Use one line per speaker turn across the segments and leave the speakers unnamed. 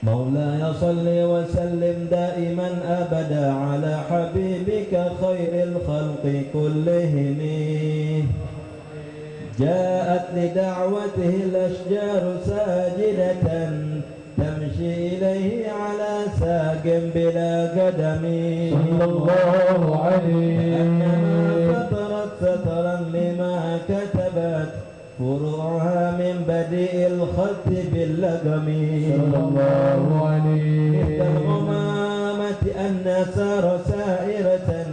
مولاي صل وسلم دائما أبدا على حبيبك خير الخلق كلهم. جاءت لدعوته الأشجار ساجدة تمشي إليه على ساق بلا قدم
صلى الله عليه.
كأنما فطرت سترا لما كتبت فروعها من بديء الخط باللقم
صلى الله عليه.
مثل الغمامة أن سار سائرة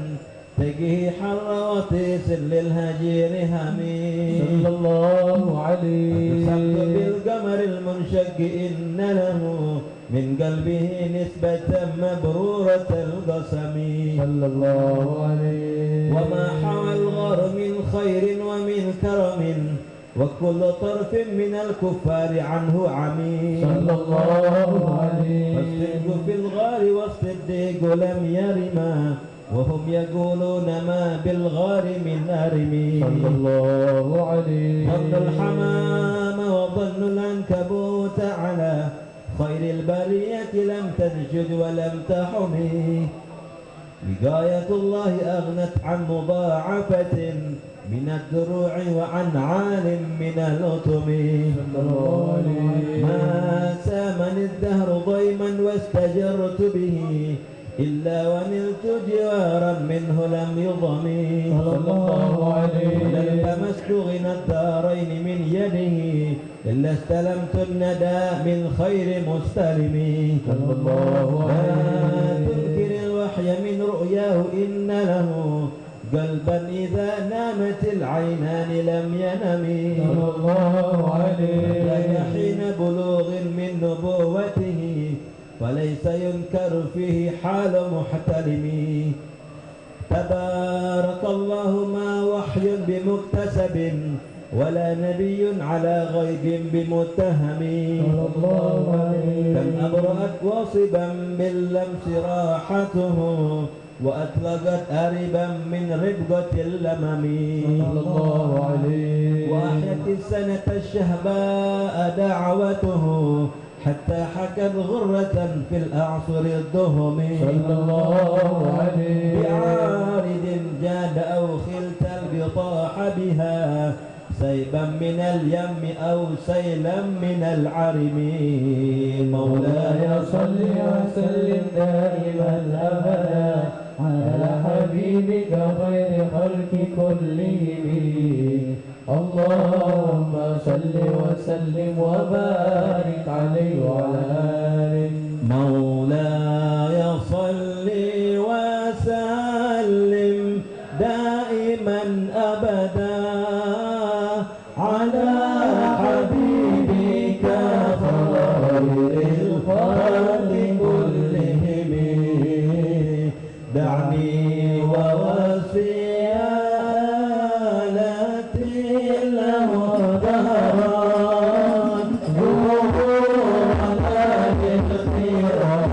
تقي حر وطيس للهجير هميم
صلى الله عليه.
سمت بالقمر المنشق إن له من قلبه نسبة مبرورة القسم
صلى الله عليه.
وما حوى الغار من خير ومن كرم وكل طرف من الكفار عنه عمي
صلى الله عليه.
فالصدق في الغار والصديق لم يرما وهم يقولون ما بالغار من أرمي
صلى الله عليه.
ظن الحمام وظن العنكبوت على خير البرية لم تنشد ولم تحمي وقاية الله أغنت عن مضاعفة من الدروع وعن عالم من الأطم ما سامني الدهر ضيما واستجرت به إلا ونلت جوارا منه لم يضمي
صلى الله عليه.
التمست غنى الدارين من يده إلا استلمت الندى من خير مستلمي
صلى الله عليه.
لا تنكر الوحي من رؤياه إن له قلبا إذا نامت العينان لم ينمي
صلى الله عليه.
لك حين بلوغ من نبوته فليس ينكر فيه حال محتلم تبارك الله ما وحي بمكتسب ولا نبي على غيب بمتهم
صلى الله عليه.
كم أبرأت واصبا باللمس راحته وأطلقت أربا من ربقة اللمم
صلى الله عليه.
وأحيت السنة الشهباء دعوته حتى حكت غرة في الأعصر الدهم
صلى الله عليه.
بعارض جاد أو خلت البطاح بها سيبا من اليم أو سيلا من العرم. مولاي
صل وسلم دائما أبدا على حبيبك خير خلق كلهم. اللهم صل وسلم وبارك عليه وعلى آله.
مولاي صل وسلم دائما أبدا على حبيبك خير الخلق كلهم. دعني ووصيالتي له دهران على الاختيار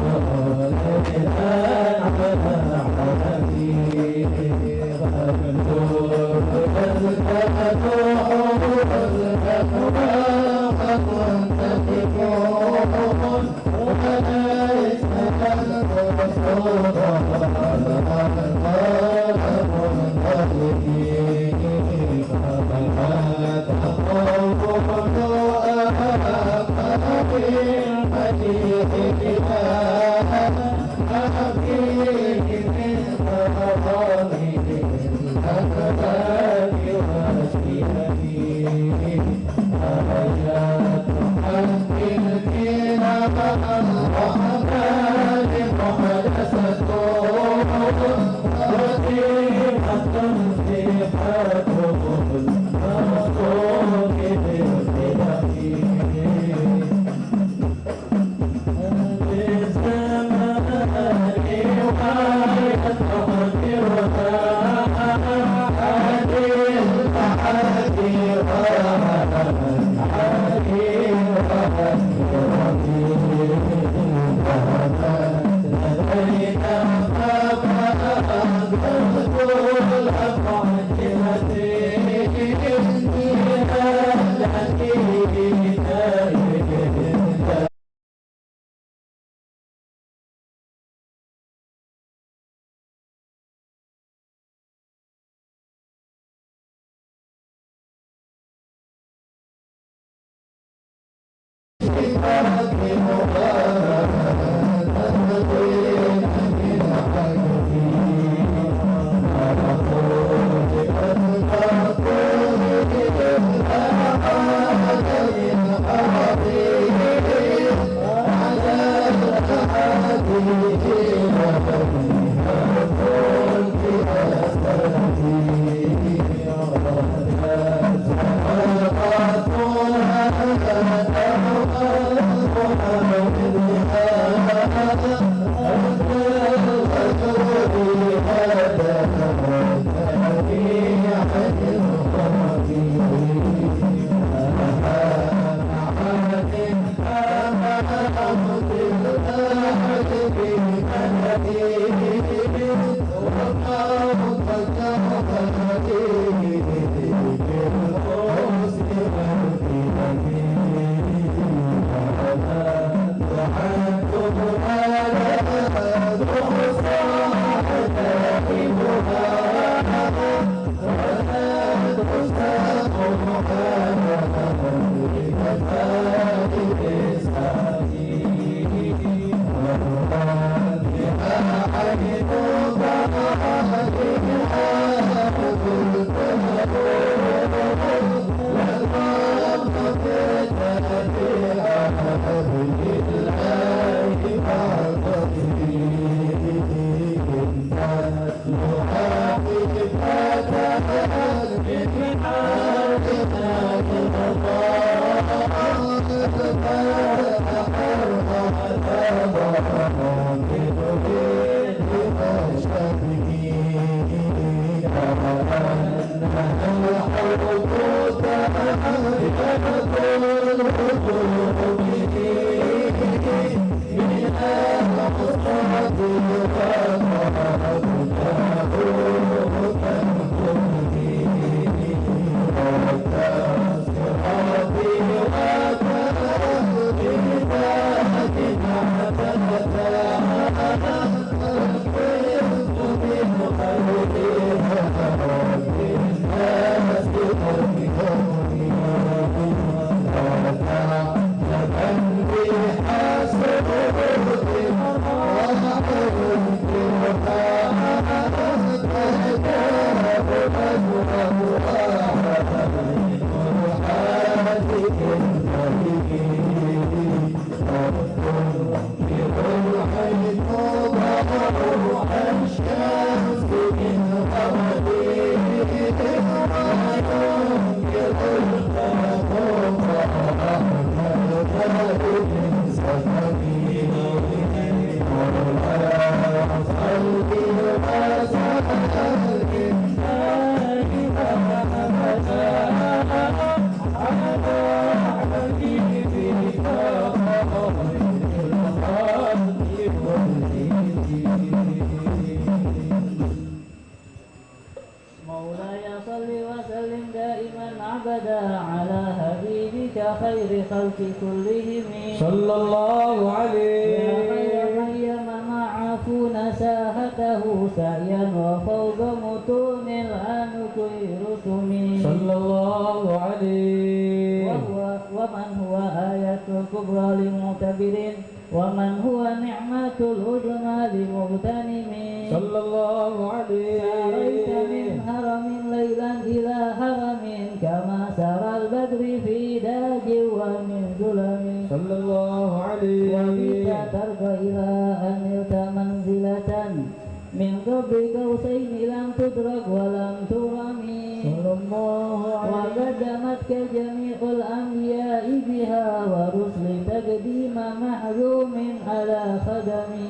خير خلق كلهم
صلى الله عليه
يا خير من يمن عافون ساهته سعيا وفوق متون العنق رسم
صلى الله عليه
ومن هو آية الكبرى لمعتبر ومن هو نعمة العظمى لمغتنم
صلى الله عليه
ساريت من هرم ليلا إلى هرم كما سرى البدر في داج ومن ظلم
صلى الله عليه
وبك ترقى إلى أن نلت منزلة من قبل قوسين لم تدرك ولم ترمي
صلى الله عليه
وقدمتك جميع الأنبياء بها ورسل تقديم محزوم على خدمي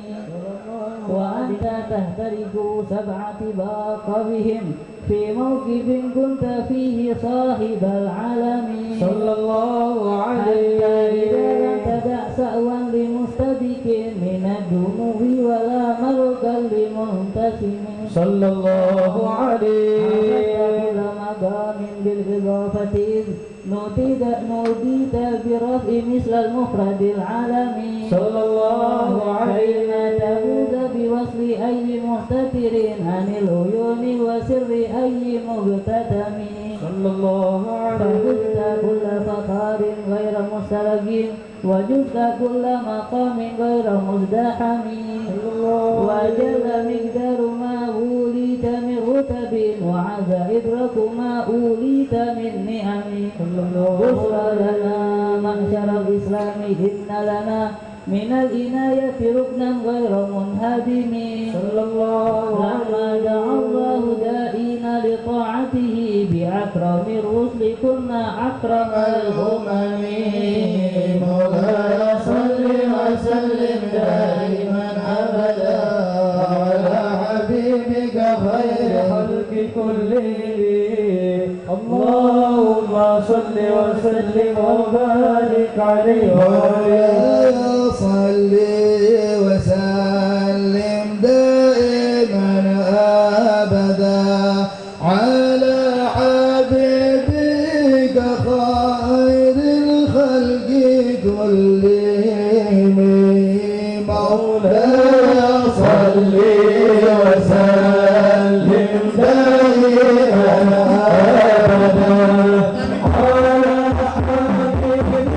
وأنت تهترك سبعة باق بهم في موكب كنت فيه صاحب العالم
صلى الله عليه
حتى إذا لم تدع سأوا لمستبك من الذنوب ولا ملكا لمنتسم
صلى الله عليه
كل مقام بالإضافة إذ نوديت برفع مثل المفرد العالمي
صلى الله عليه
حين تفوز بوصل أي مستتر عن العيون وسر أي مغتتم
صلى الله عليه
فجزت كل فخار غير مستلقين وجزت كل مقام غير مزدحم وجل مقدار ما أوليت من رتب وعز إدراك ما أوليت من نعم بشرى لنا معشر الإسلام إن لنا من الإناية ركنا غير منهدم
صلى الله
لما دعا الله دائنا لطاعته بأكرم الرسل كنا أكرم الأمم
مولاي صل وسلم دائما أبدا على حبيبك خير
خلق كلهم اللهم صل وسلم وبارك عليه
مولاي صل وسلم دائما أبدا على حبيبك خير الخلق كلهم مولاي صل وسلم دائما أبدا على حبيبك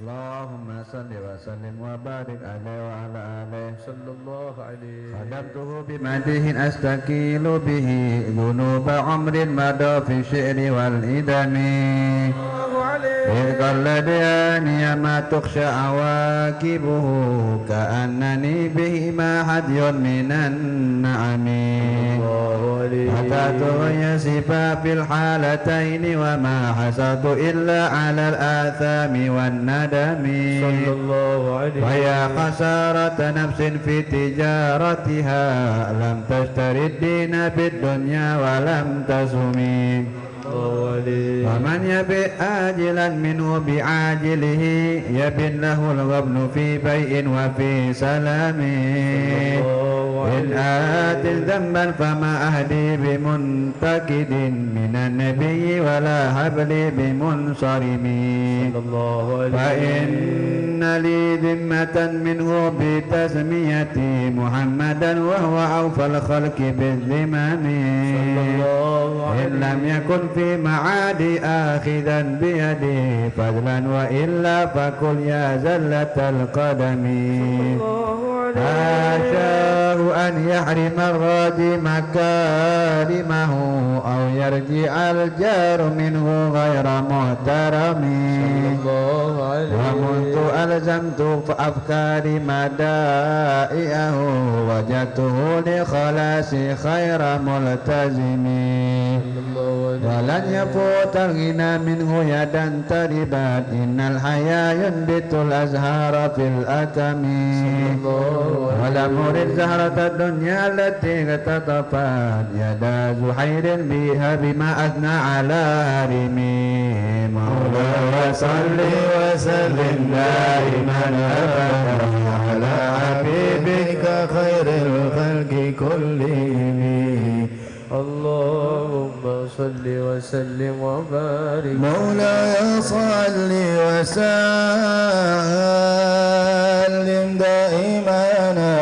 اللهم صل وسلم وبارك عليه وعلى آله
صلى الله عليه
خدمته بمده أستكيل به ذنوب عمر مدى في الشعر والإدم إذ الذي ما تخشى عواقبه كأنني بهما حدي من النعم أتت يسفا في الحالتين وما حسد إلا على الآثام والندم
صلى الله عليه
ويا خسارة نفس في تجارتها لم تشتري الدين بالدنيا ولم تسمي ومن يبئ آجلا منه بعاجله يبن له الغبن في بيع وفي سلام إن آت ذنبا فما أهدي بمنتكد من النبي ولا هبلي بمنصرم فإن لي ذمة منه بتسميتي محمدا وهو أوفى الخلق بالذمم إن لم يكن في معادي آخذا بيدي فضلا وإلا فكل يا زلة القدم حاشاه أن يحرم الراجي مكارمه أو يرجع الجار منه غير محترم ومنذ ألزمت أفكاري مدائعه وجدته لخلاصي خير ملتزم ولن يفوت الغنى منه يدا تربت إن الحياة ينبت الأزهار في الأكم ولم أرد زهرة الدنيا التي اقتطفت يدا زحير بها بما أثنى على هرمي مولاي صل وسلم دائما أبدا على حبيبك خير الخلق كلهم
اللهم صل وسلم وبارك
مولاي صل وسلم دائما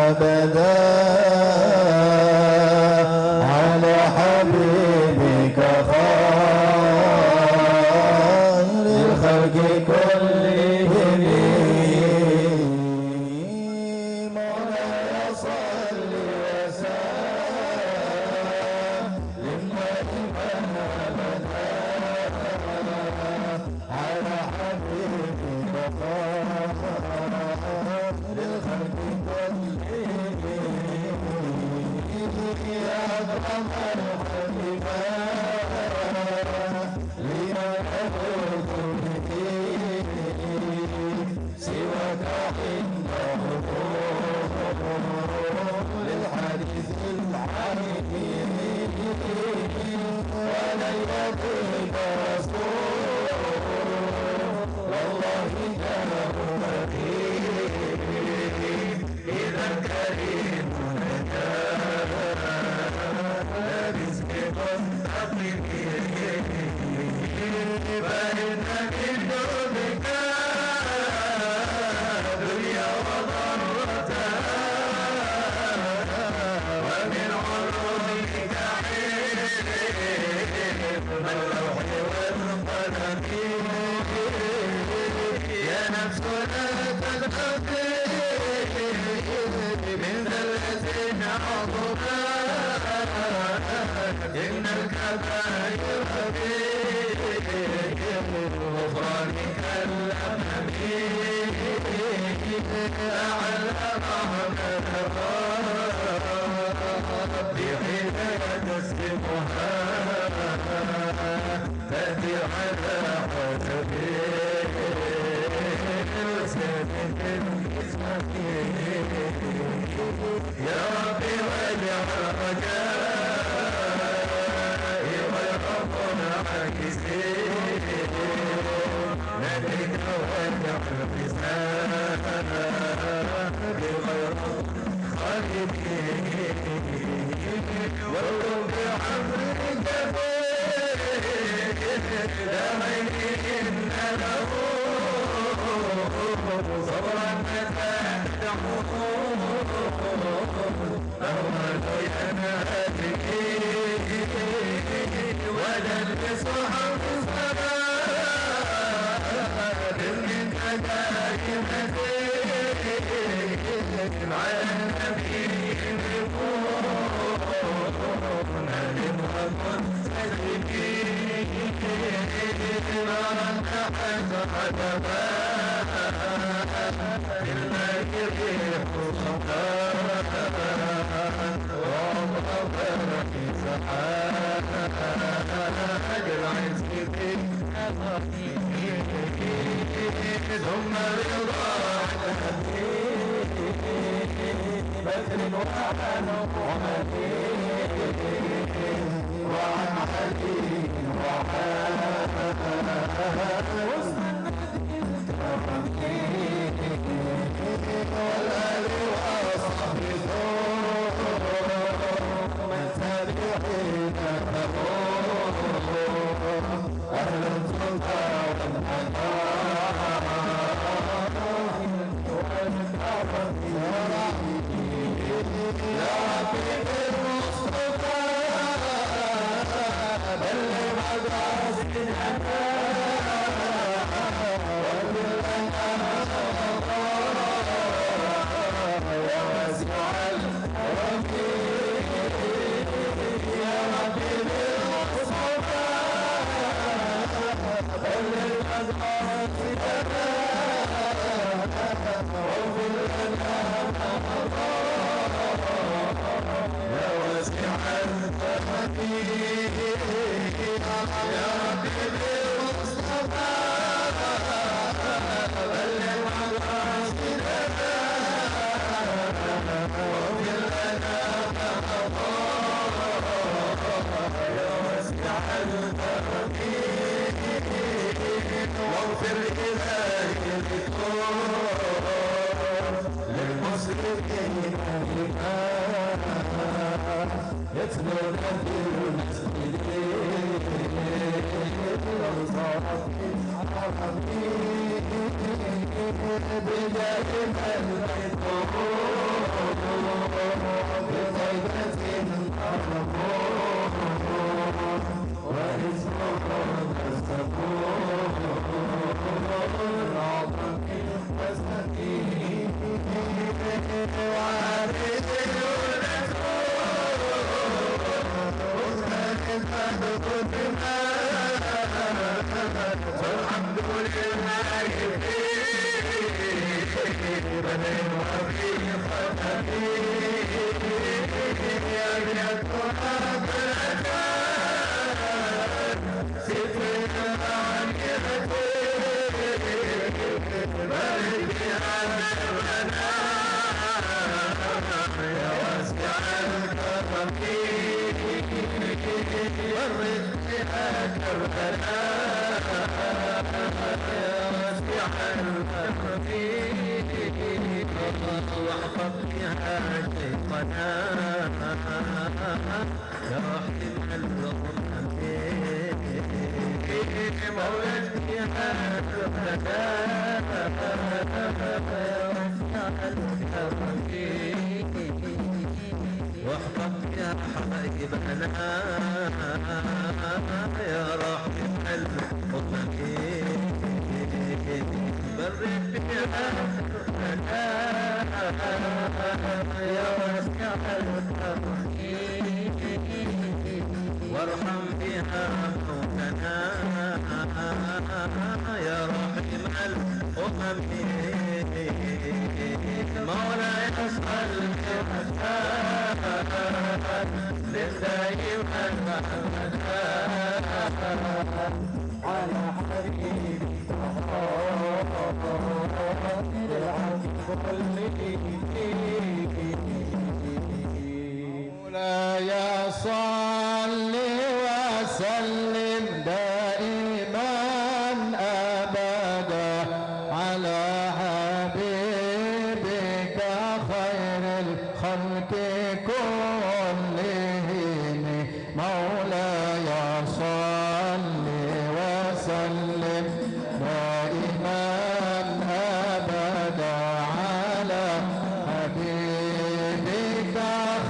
أبدا على حبيبك خير الخلق كلهم مولاي صل وسلم على حبيبك خير الخلق كلهم يا أكرم الخلق لما أقول به سواك عند حضور للحديث العارف ولن يكن رسول والله كان رقيب إذا الكريم نجاه برزق مستقيم فإن من دونك دنيا وضرتها ومن علومك علم اللوح والقلم يا نفس لا تذهبي من ذلة عظمى إن الكبائر في غفرانك الأمم أعلى مهما بحين تسلمها تأتي على حسبي يا ربي واجعل رجائي والخوف عاكسين نبيك واجعل حسابي غير خالدين واكتب بعمرك لا غير إن له صبرا متى تحوط أول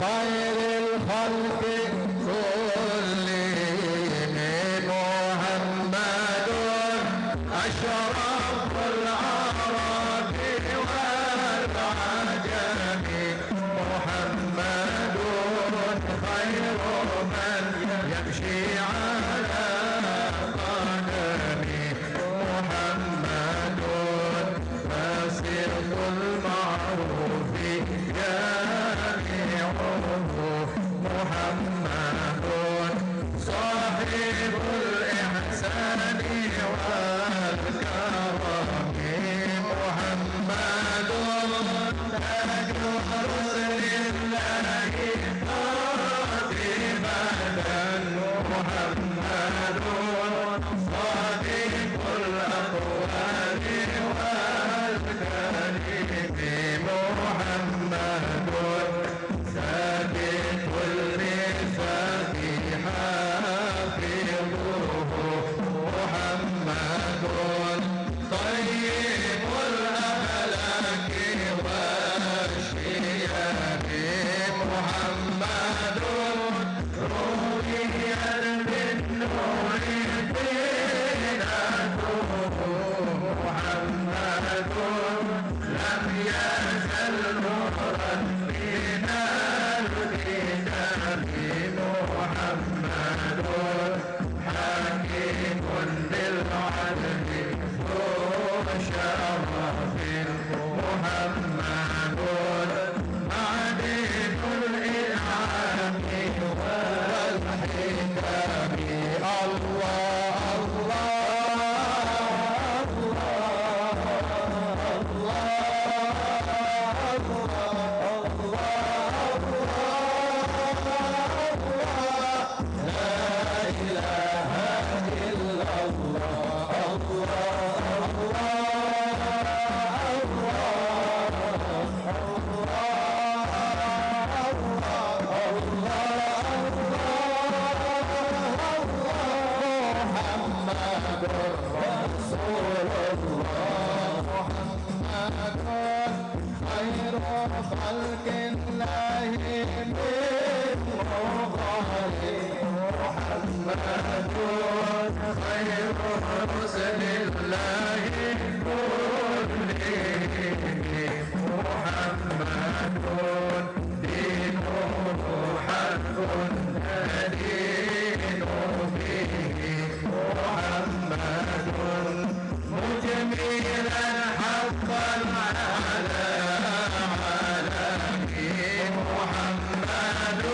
خير الخلق خير رسل الله كلهم محمد دينه حق ندين به محمد مجملا حقا على عالمه محمد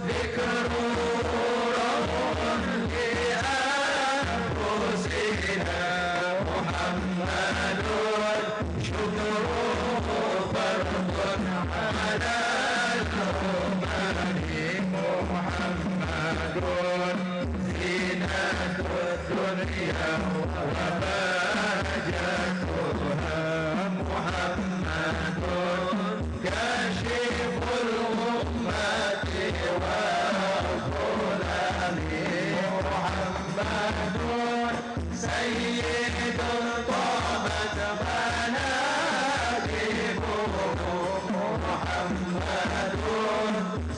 ذكره روح لأنفسنا محمد شكره فرض على الأمم محمد زينة الدنيا وبهجتها محمد كاشف الأمة والظلم محمد سيد طابت مناكبه محمد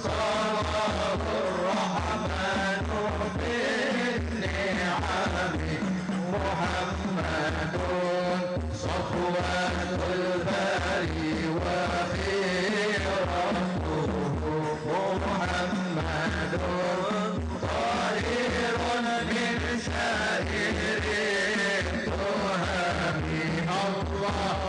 صلاه الرحمن بالنعم محمد صفوة البري وخيرته محمد طاهر من سائر التهم الله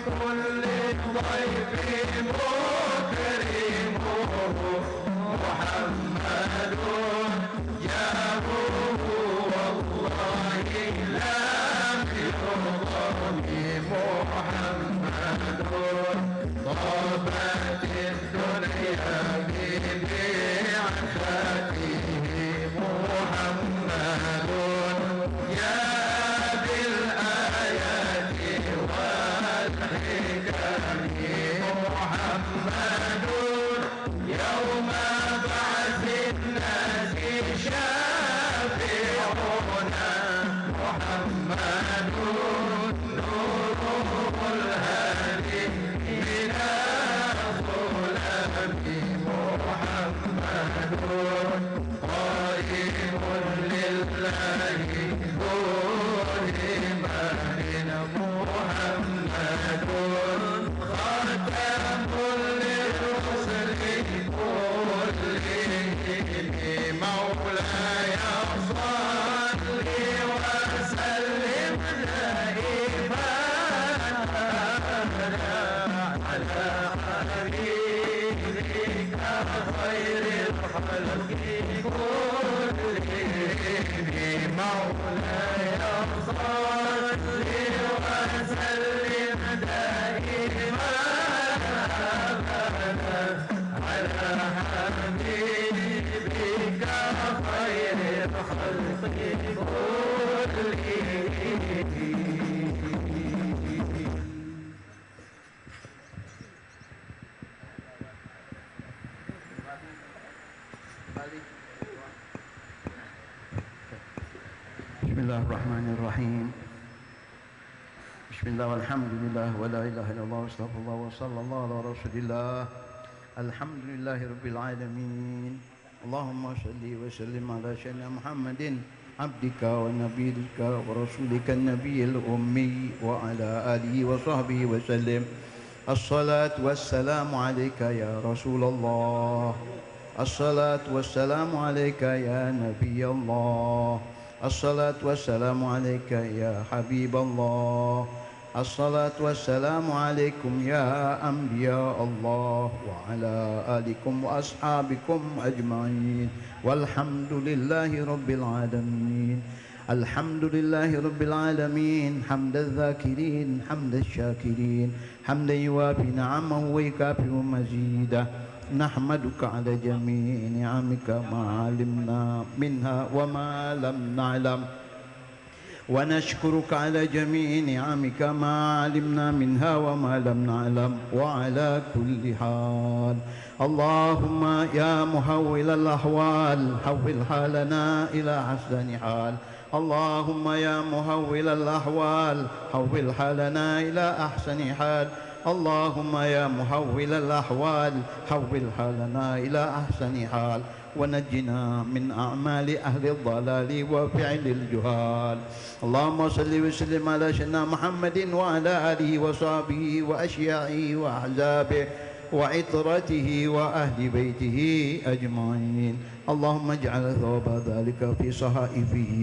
كل ضيف مكرم محمد جاءه والله لم يظلم محمد طابت الدنيا ببعثته محمد جاء بالآيات والحكم محمد يوم بعث الناس شافعنا محمد نوره الهادي من الظلم محمد قائم لله ذو الإيمان محمد خاتم للرسل كلهم مولاي صل وسلم دائما على حبيبك خير الخلق كلهم مولاي صل وسلم دائما على حبيبك خير الخلق كلهم.
Bismillahirrahmanirrahim. Bismillah walhamdulillah wa la ilaha illallah wa astagfirullah wa sallallahu ala rasulillah. Alhamdulillahi rabbil alamin. Allahumma salli wa sallim ala sayyidina Muhammadin abdika wa nabiyika wa rasulika nabiyil ummi wa ala alihi wa sahbihi wa sallim. As-salatu wassalamu alayka ya Rasulullah. As-salatu wassalamu alayka ya Nabiyallah. As-salatu wassalamu alayka ya Habiballah. As-salatu wassalamu alaikum ya anbiya Allah wa ala alikum wa ashabikum ajma'in walhamdulillahi rabbil alamin. الحمد لله رب العالمين حمد الذاكرين حمد الشاكرين حمدا يوافي نعمه ويكافئ مزيده نحمدك على جميع نعمك ما علمنا منها وما لم نعلم ونشكرك على جميع نعمك ما علمنا منها وما لم نعلم وعلى كل حال اللهم يا محول الأحوال حول حالنا إلى أحسن حال اللهم يا محول الأحوال حول حالنا إلى أحسن حال اللهم يا محول الأحوال حول حالنا إلى أحسن حال ونجنا من أعمال أهل الضلال وفعل الجهال اللهم صل وسلم على سيدنا محمد وعلى آله وصحبه وأشياعه وأحزابه وعطرته وأهل بيته أجمعين اللهم اجعل ثواب ذلك في صحائفه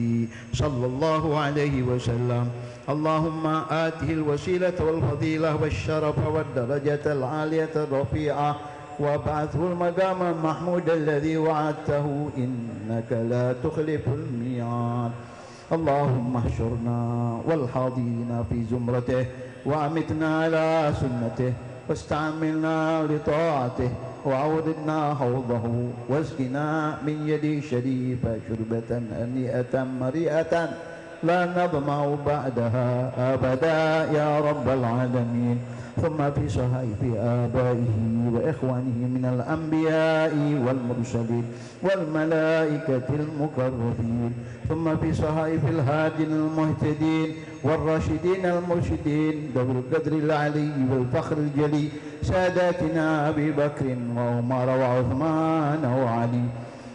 صلى الله عليه وسلم اللهم آته الوسيلة والفضيلة والشرف والدرجة العالية الرفيعة وابعثه المقام المحمود الذي وعدته إنك لا تخلف الميعاد اللهم احشرنا والحاضرين في زمرته وأمتنا على سنته واستعملنا لطاعته وعودنا حوضه واسقنا من يده الشريفة شربة هنيئة مريئة لا نظمأ بعدها أبدا يا رب العالمين ثم في صحائف آبائه وإخوانه من الأنبياء والمرسلين والملائكة المقربين ثم في صحائف الهادين المهتدين والراشدين المرشدين ذوي القدر العلي والفخر الجلي ساداتنا أبي بكر وعمر وعثمان وعلي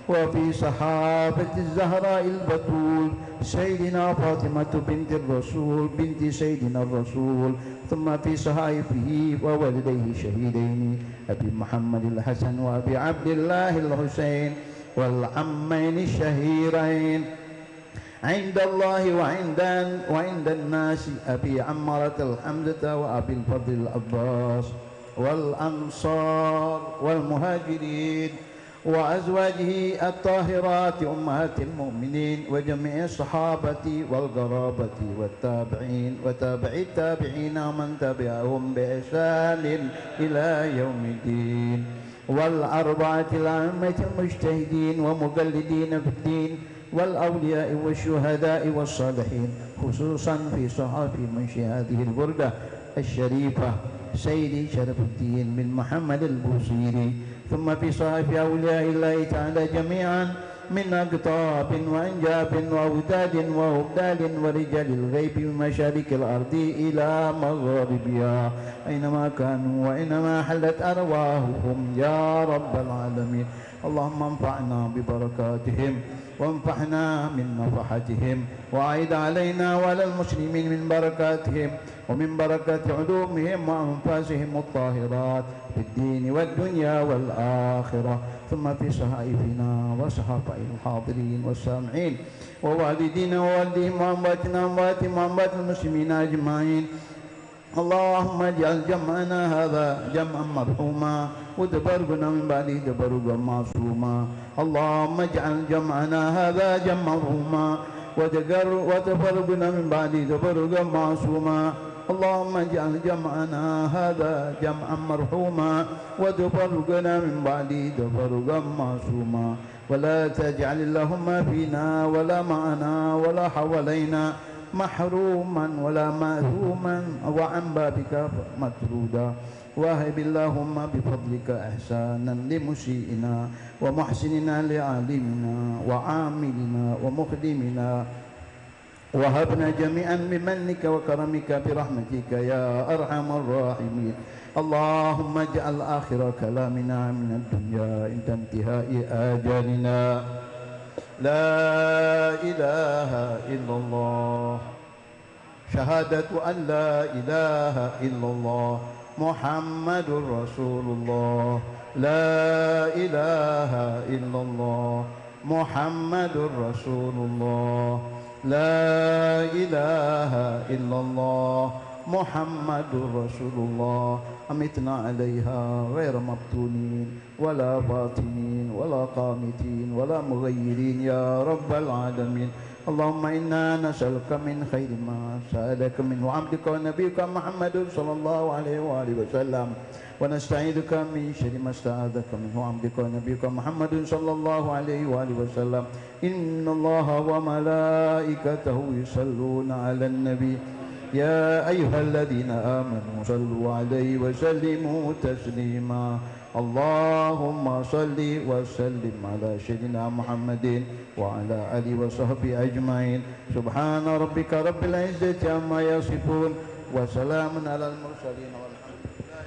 وفي صحابة الزهراء البتول سيدنا فاطمة بنت الرسول بنت سيدنا الرسول ثم في صحائفه ووالديه الشهيدين أبي محمد الحسن وأبي عبد الله الحسين والعمين الشهيرين عند الله وعند الناس أبي عمرة الحمزة وأبي الفضل العباس والأنصار والمهاجرين وأزواجه الطاهرات أمهات المؤمنين وجميع الصحابة والقرابة والتابعين وتابع التابعين ومن تبعهم بإحسان إلى يوم الدين والأربعة الأئمة المجتهدين ومقلدين في الدين والأولياء والشهداء والصالحين خصوصا في صحاف منشئ هذه البردة الشريفة سيدي شرف الدين بن محمد البوصيري ثم في صحائف أولياء الله تعالى جميعا من أقطاب وأنجاب وأوداد وأبدال ورجال الغيب من مشارق الأرض إلى مغاربها أينما كانوا وأينما حلت أرواحهم يا رب العالمين اللهم انفعنا ببركاتهم وانفعنا من نفحتهم وأعد علينا وعلى المسلمين من بركاتهم ومن بركات علومهم وأنفاسهم الطاهرات في الدين والدنيا والآخرة ثم في صحائفنا وصحائف الحاضرين والسامعين ووالدينا ووالديهم وأمواتنا وأمواتهم وأموات المسلمين أجمعين اللهم اجعل جمعنا هذا جمعا مرحوما وتفرقنا من بعده تفرقا معصوما اللهم اجعل جمعنا هذا جمعا مرحوما وتفرقنا من بعده تفرقا معصوما اللهم اجعل جمعنا هذا جمعا مرحوما وتفرقنا من بعده تفرقا معصوما ولا تجعل اللهم فينا ولا معنا ولا حوالينا محروما ولا مأثوما وعن بابك مطرودا وهب اللهم بفضلك إحسانا لمسيئنا ومحسننا لعالمنا وعاملنا ومخدمنا وهبنا جميعا بمنك وكرمك برحمتك يا أرحم الراحمين اللهم اجعل آخر كلامنا من الدنيا عند انتهاء آجالنا لا إله إلا الله شهادة أن لا إله إلا الله محمد رسول الله لا إله إلا الله محمد رسول الله لا إله إلا الله محمد رسول الله أمتنا عليها غير مفتونين ولا باطنين ولا قانتين ولا مغيرين يا رب العالمين اللهم إنا نسألك من خير ما سألك منه عبدك ونبيك محمد صلى الله عليه وآله وسلم ونستعيذك من شر ما استعاذك منه عبدك ونبيك محمد صلى الله عليه وآله وسلم إن الله وملائكته يصلون على النبي يا أيها الذين آمنوا صلوا عليه وسلموا تسليما اللهم صل وسلم على سيدنا محمد وعلى آله وصحبه أجمعين سبحان ربك رب العزة عما يصفون وسلام على المرسلين والحمد لله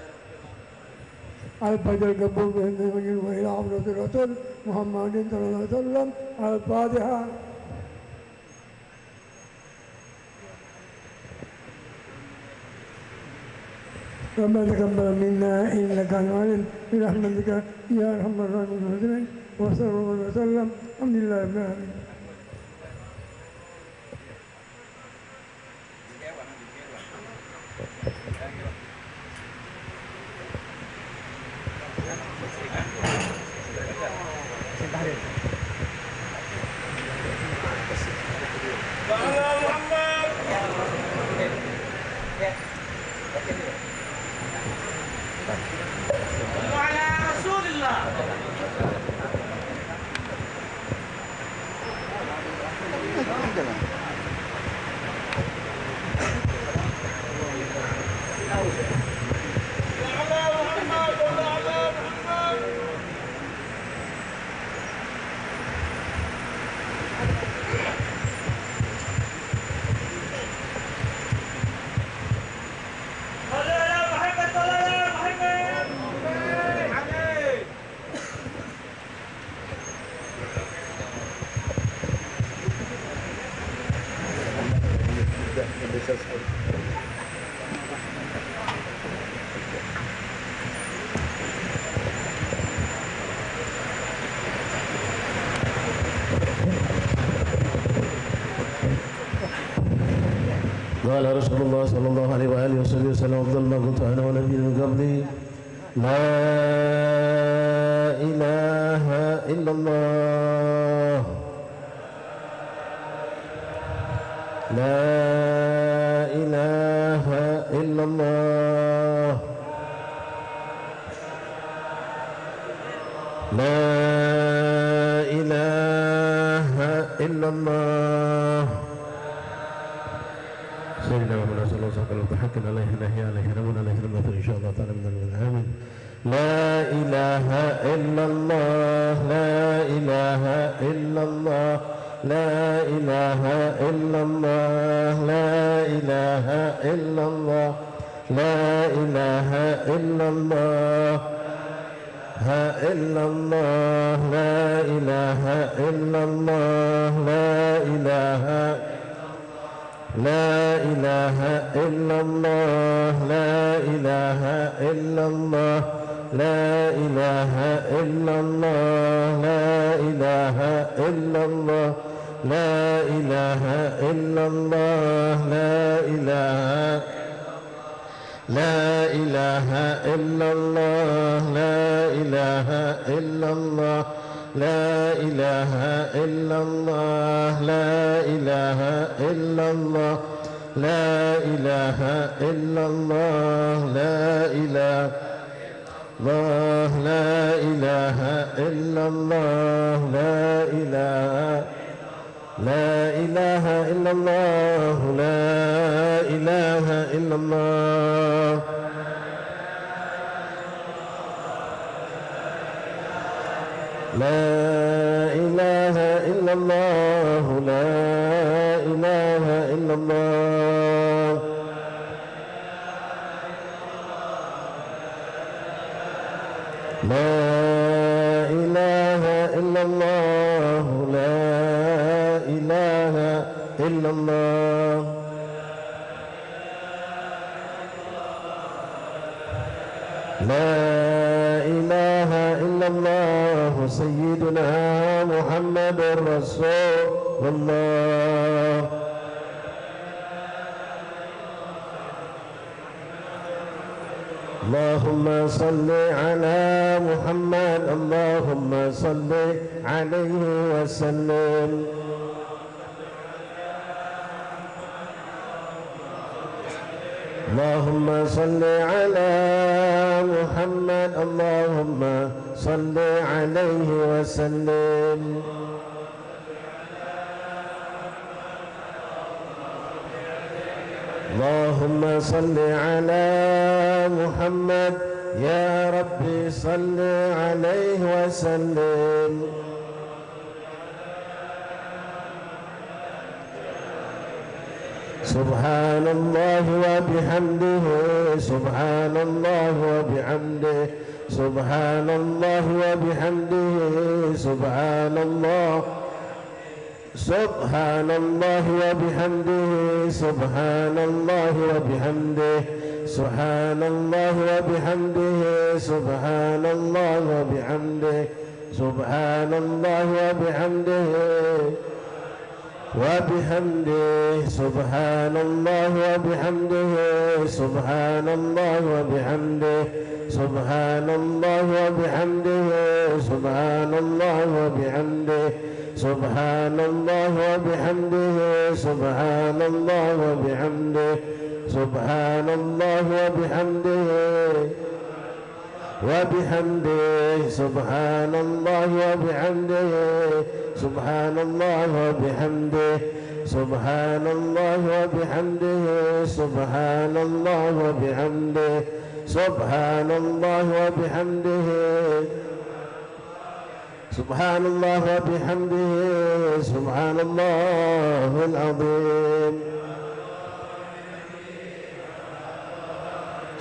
الفجر قبول وإلى عبد الرسول محمد صلى الله عليه وسلم الفاتحة. ربنا تقبل منا إنك أنت العليم برحمتك يا أرحم الراحمين وصلى الله وسلم الحمد لله رب العالمين.
قال رسول الله صلى الله عليه وآله وسلم أفضل ما قلت أنا ونبي من قبلي لا إله إلا الله لا إله إلا الله لا إله إلا الله سيدنا محمد صلى الله عليه وسلم بحق عليه نهي عليه رمون عليه رمضان إن شاء الله تعالى من الآمين لا إله إلا الله لا إله إلا الله لا إله إلا الله لا إله إلا الله لا إله إلا الله لا إلا الله لا إله إلا الله لا إله لا إله إلا الله لا إله إلا الله لا إله إلا الله لا إله إلا الله لا إله إلا الله لا إله لا إله إلا الله لا إله إلا الله لا إله إلا الله لا إله إلا الله لا إله إلا الله لا إله الله لا إله إلا الله لا إله لا إله إلا الله لا إله إلا الله لا إله إلا الله لا إله إلا الله لا إله إلا الله لا إله إلا الله لا إله إلا الله سيدنا محمد رسول الله اللهم صل على محمد اللهم صل عليه وسلم اللهم صل على محمد اللهم صل عليه وسلم اللهم صل على محمد يا ربي صل عليه وسلم سبحان الله وبحمده سبحان الله وبحمده سبحان الله وبحمده سبحان الله سبحان الله وبحمده سبحان الله وبحمده سبحان الله وبحمده سبحان الله وبحمده سبحان الله وبحمده سبحان الله وبحمده سبحان الله وبحمده سبحان الله وبحمده سبحان الله وبحمده سبحان الله وبحمده سبحان الله وبحمده سبحان الله وبحمده سبحان الله وبحمده سبحان الله وبحمده سبحان الله وبحمده سبحان الله وبحمده سبحان الله وبحمده سبحان الله وبحمده سبحان الله العظيم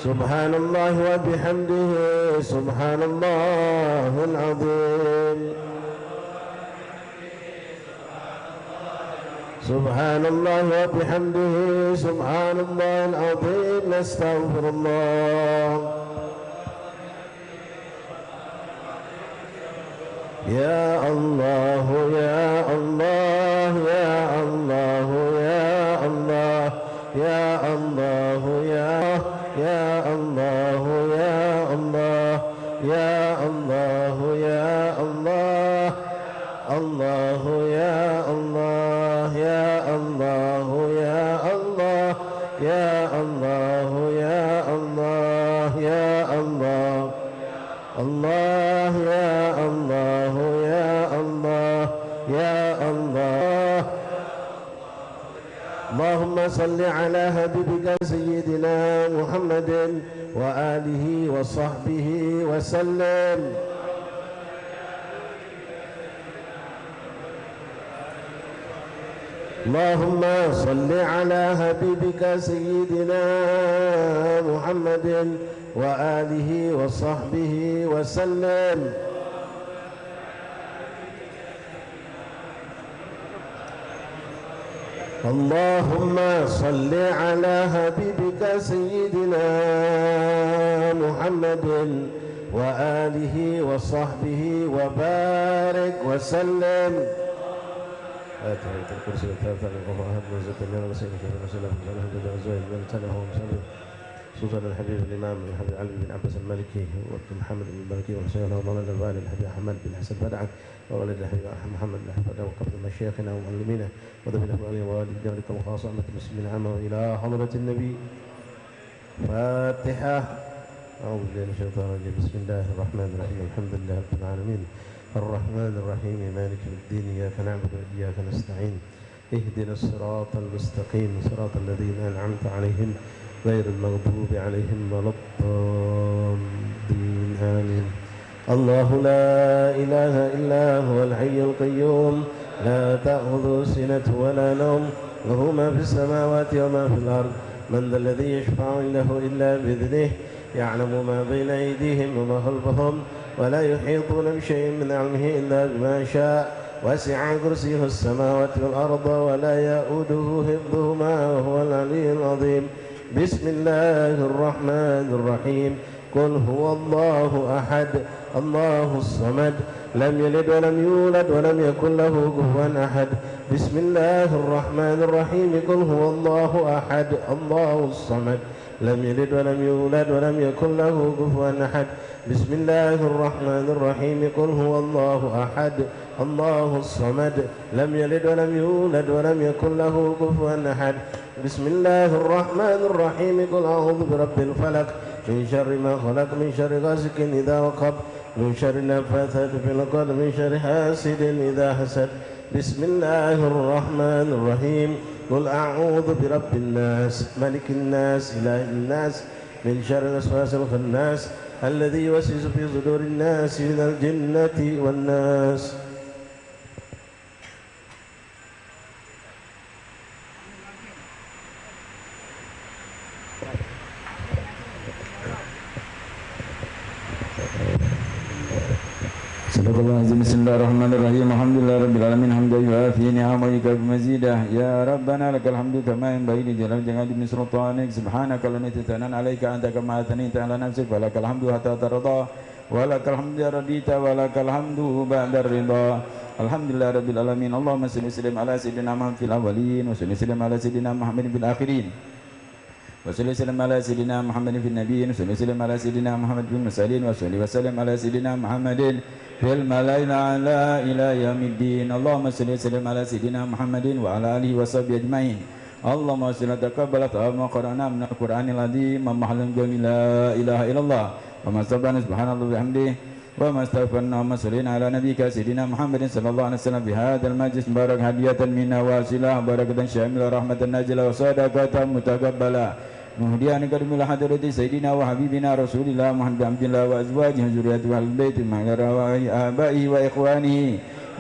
سبحان الله وبحمده سبحان الله العظيم سبحان الله وبحمده سبحان الله العظيم نستغفر الله يا الله يا الله يا الله يا الله يا الله يا الله يا الله يا الله يا الله الله يا الله يا الله يا الله يا الله يا الله يا الله الله يا الله يا الله يا الله اللهم صل على حبيبك سيدنا محمد وآله وصحبه وسلم اللهم صل على حبيبك سيدنا محمد وآله وصحبه وسلم اللهم صل على حبيبك سيدنا محمد وآله وصحبه وبارك وسلم آية الكرسي والثالثة للقرآن أحد وزدت من المسيح في المسلم فسأله جل وعلا من تله ومسلم سلطان الحبيب الإمام الحبيب علي بن عباس المالكي وابن محمد بن المالكي وحسين ومولد الوالد الحبيب أحمد بن حسن بدعة وولد الحبيب محمد بن أحمد وقبل مشايخنا ومعلمينا وذوي الأهوال ووالد داركم وخاصة أمة المسلمين عامة وإلى حضرة النبي فاتحة أعوذ بالله من الشيطان الرجيم بسم الله الرحمن الرحيم الحمد لله رب العالمين الرحمن الرحيم مالك الدين إياك نعبد وإياك نستعين اهدنا الصراط المستقيم صراط الذين أنعمت عليهم غير المغضوب عليهم ولا الضالين آمين الله لا إله إلا هو الحي القيوم لا تأخذه سنة ولا نوم له ما في السماوات وما في الأرض من ذا الذي يشفع عنده إلا بإذنه يعلم ما بين أيديهم وما خلفهم ولا يحيطون بشيء من علمه إلا بما شاء وسع كرسيه السماوات والأرض ولا يؤوده حفظهما وهو العلي العظيم بسم الله الرحمن الرحيم قل هو الله أحد الله الصمد لم يلد ولم يولد ولم يكن له كفوا أحد بسم الله الرحمن الرحيم قل هو الله أحد الله الصمد لم يلد ولم يولد ولم يكن له كفوا أحد بسم الله الرحمن الرحيم قل هو الله أحد الله الصمد لم يلد ولم يولد ولم يكن له كفوا أحد بسم الله الرحمن الرحيم قل أعوذ برب الفلق من شر ما خلق من شر غاسق إذا وقب من شر النفاثات في العقد من شر حاسد إذا حسد بسم الله الرحمن الرحيم قل أعوذ برب الناس ملك الناس إله الناس من شر الوسواس الخناس الذي يوسوس في صدور الناس من الجنة والناس
Bismillahirrahmanirrahim. Alhamdulillahirabbil alamin hamdan yuafi ni'amahu wa mazidah. Ya rabbana lakal hamdu kama yanbaghi li jalali wajhika min sultanik. Subhanaka la nutatanan alayka anta kama athnayta ala nafsik wa lakal hamdu hatta tarda wa lakal hamdu radita wa lakal hamdu ba'da ridha. Alhamdulillahirabbil alamin. Allahumma shalli wa sallim ala sayyidina Muhammad fil awwalin wa salli wa sallim ala sayyidina Muhammadin fil akhirin. وصلى وسلم على سيدنا محمد في النبيين وصلى وسلم على سيدنا محمد في المرسلين وصلى وسلم على سيدنا محمد في الملائكة على إلى يوم الدين اللهم صل وسلم على سيدنا محمد وعلى آله وصحبه أجمعين اللهم صل وتقبل ثواب ما قرأنا من القرآن العظيم ومحل قول لا إله إلا الله وما سبحانه سبحان الله وبحمده وما استغفرنا وما صلينا على نبيك سيدنا محمد صلى الله عليه وسلم بهذا المجلس مبارك هدية منا واصلة بركة شاملة رحمة نازلة وصدقة متقبلة مهديا نكرم حضرة سيدنا وحبيبنا رسول الله محمد عبد الله وأزواجه وذريته وأهل البيت مع آبائه وإخوانه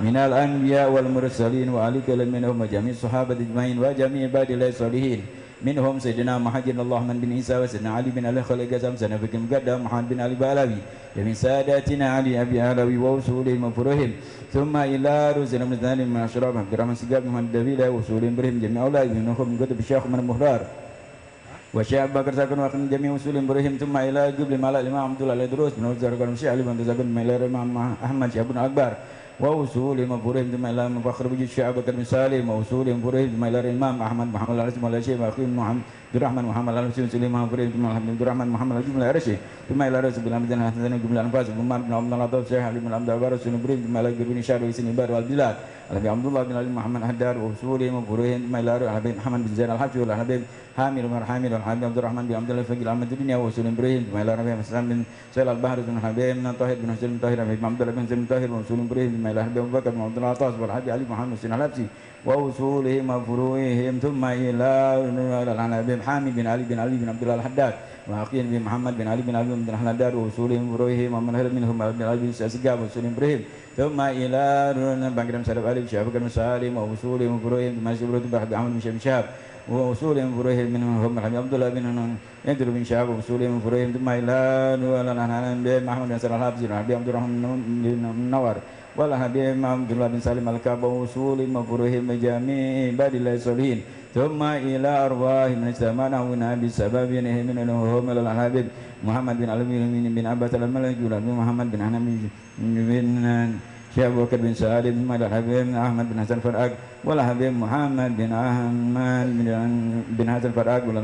من الأنبياء والمرسلين وآل كل منهم وجميع الصحابة أجمعين وجميع عباد الله الصالحين منهم سيدنا محمد الله بن عيسى وسيدنا علي بن علي خليل قاسم سنة فكر مقدم محمد بن علي بعلوي ومن ساداتنا علي أبي علوي ووصولهم وفروهم ثم إلى رسل من الثاني من أشراف عبد الرحمن سقاب محمد دبيلة وصولهم برهم جميع أولئك منهم من كتب الشيخ من المهدار وشيخ بكر ساكن وكن جميع وصولهم برهم ثم إلى قبل مالا الإمام عبد الله الدروس من وزار كرم الشيخ علي بن ساكن من إلى الإمام أحمد شيخ بن أكبر ووصولهم برهم ثم إلى فخر بن الشيخ بكر بن سالم ووصولهم برهم ثم إلى الإمام أحمد محمد الرسول على الشيخ أخيهم محمد عبد الرحمن محمد الرسول سليمان برهم ثم عبد الرحمن محمد الرسول الرشي ثم إلى رسول بن عبد الله حسن بن الأنفاس محمد بن عبد الله الشيخ علي بن عبد الله رسول برهم ثم إلى بن شار وسن بار والبلاد النبي عبد الله بن علي محمد حدار ووصولهم برهم ثم إلى النبي محمد بن زين الحبشي والنبي حامل بن حامل والحبيب عبد الرحمن بن عبد الله فقيل أحمد الدنيا ووصولهم برهم ثم إلى النبي مسلم بن سهيل البحر بن حبيب بن طاهر بن حسين بن طاهر النبي عبد الله بن سليم طاهر ووصولهم برهم ثم إلى النبي أبو بكر بن عبد الله العطاس والحبيب علي محمد بن الحبشي ووصولهم وفروعهم ثم إلى النبي حامد بن علي بن علي بن عبد الله الحداد وعقيل بن محمد بن علي بن علي بن الحداد ووصولهم وفروعهم ومن هل منهم بن علي بن سعد ووصولهم برهم ثم إلى بنجرم سلف علي بن شهاب بن مسالم ووصولهم وفروعهم ثم شبرت بن عمرو بن شهاب ووصولهم وفروعهم منهم عبد الله بن يدر بن شهاب ووصولهم وفروعهم ثم إلى بن محمد بن سلال الحبشي عبد الرحمن بن منور ولا حبيب عبد الله بن سالم الكعب ووصولهم وفروعهم جميع عباد الله الصالحين ثم إلى أرواح من اجتمعنا بسبب منهم إلى الحبيب محمد بن علي بن عباس الملك بن محمد بن حنبل بن شيخ أبو بكر بن سالم ثم إلى الحبيب أحمد بن حسن فرقاق ولا حبيب محمد بن أحمد بن حسن فرقاق ولا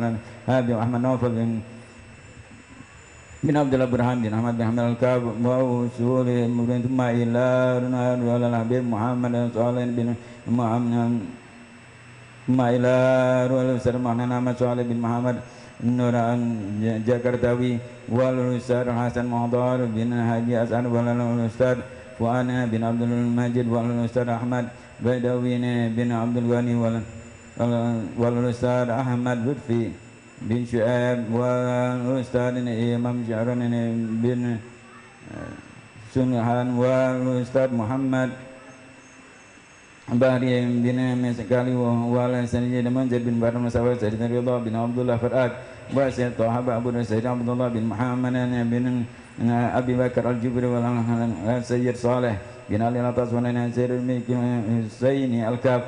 حبيب أحمد نوفل بن عبد الله برهان بن أحمد بن حمد الكعب ووصولهم ثم إلى الحبيب محمد صالح بن محمد ثم إلى الأستاذ محمد صالح بن محمد نور جاكرتاوي والأستاذ حسن مهضار بن حاجي أسعد والأستاذ وأنا بن عبد المجيد والأستاذ أحمد بيدوي بن عبد الغني والأستاذ أحمد لطفي بن شعيب والأستاذ إمام جعران بن سنحان والأستاذ محمد باري بن مسكالي والسيد منزل بن بار مساوي سيد رضا بن عبد الله فرقاق وسيد طه أبو سيد عبد الله بن محمد بن أبي بكر الجبري والسيد صالح بن علي العطاس والناصر الحسيني الكاف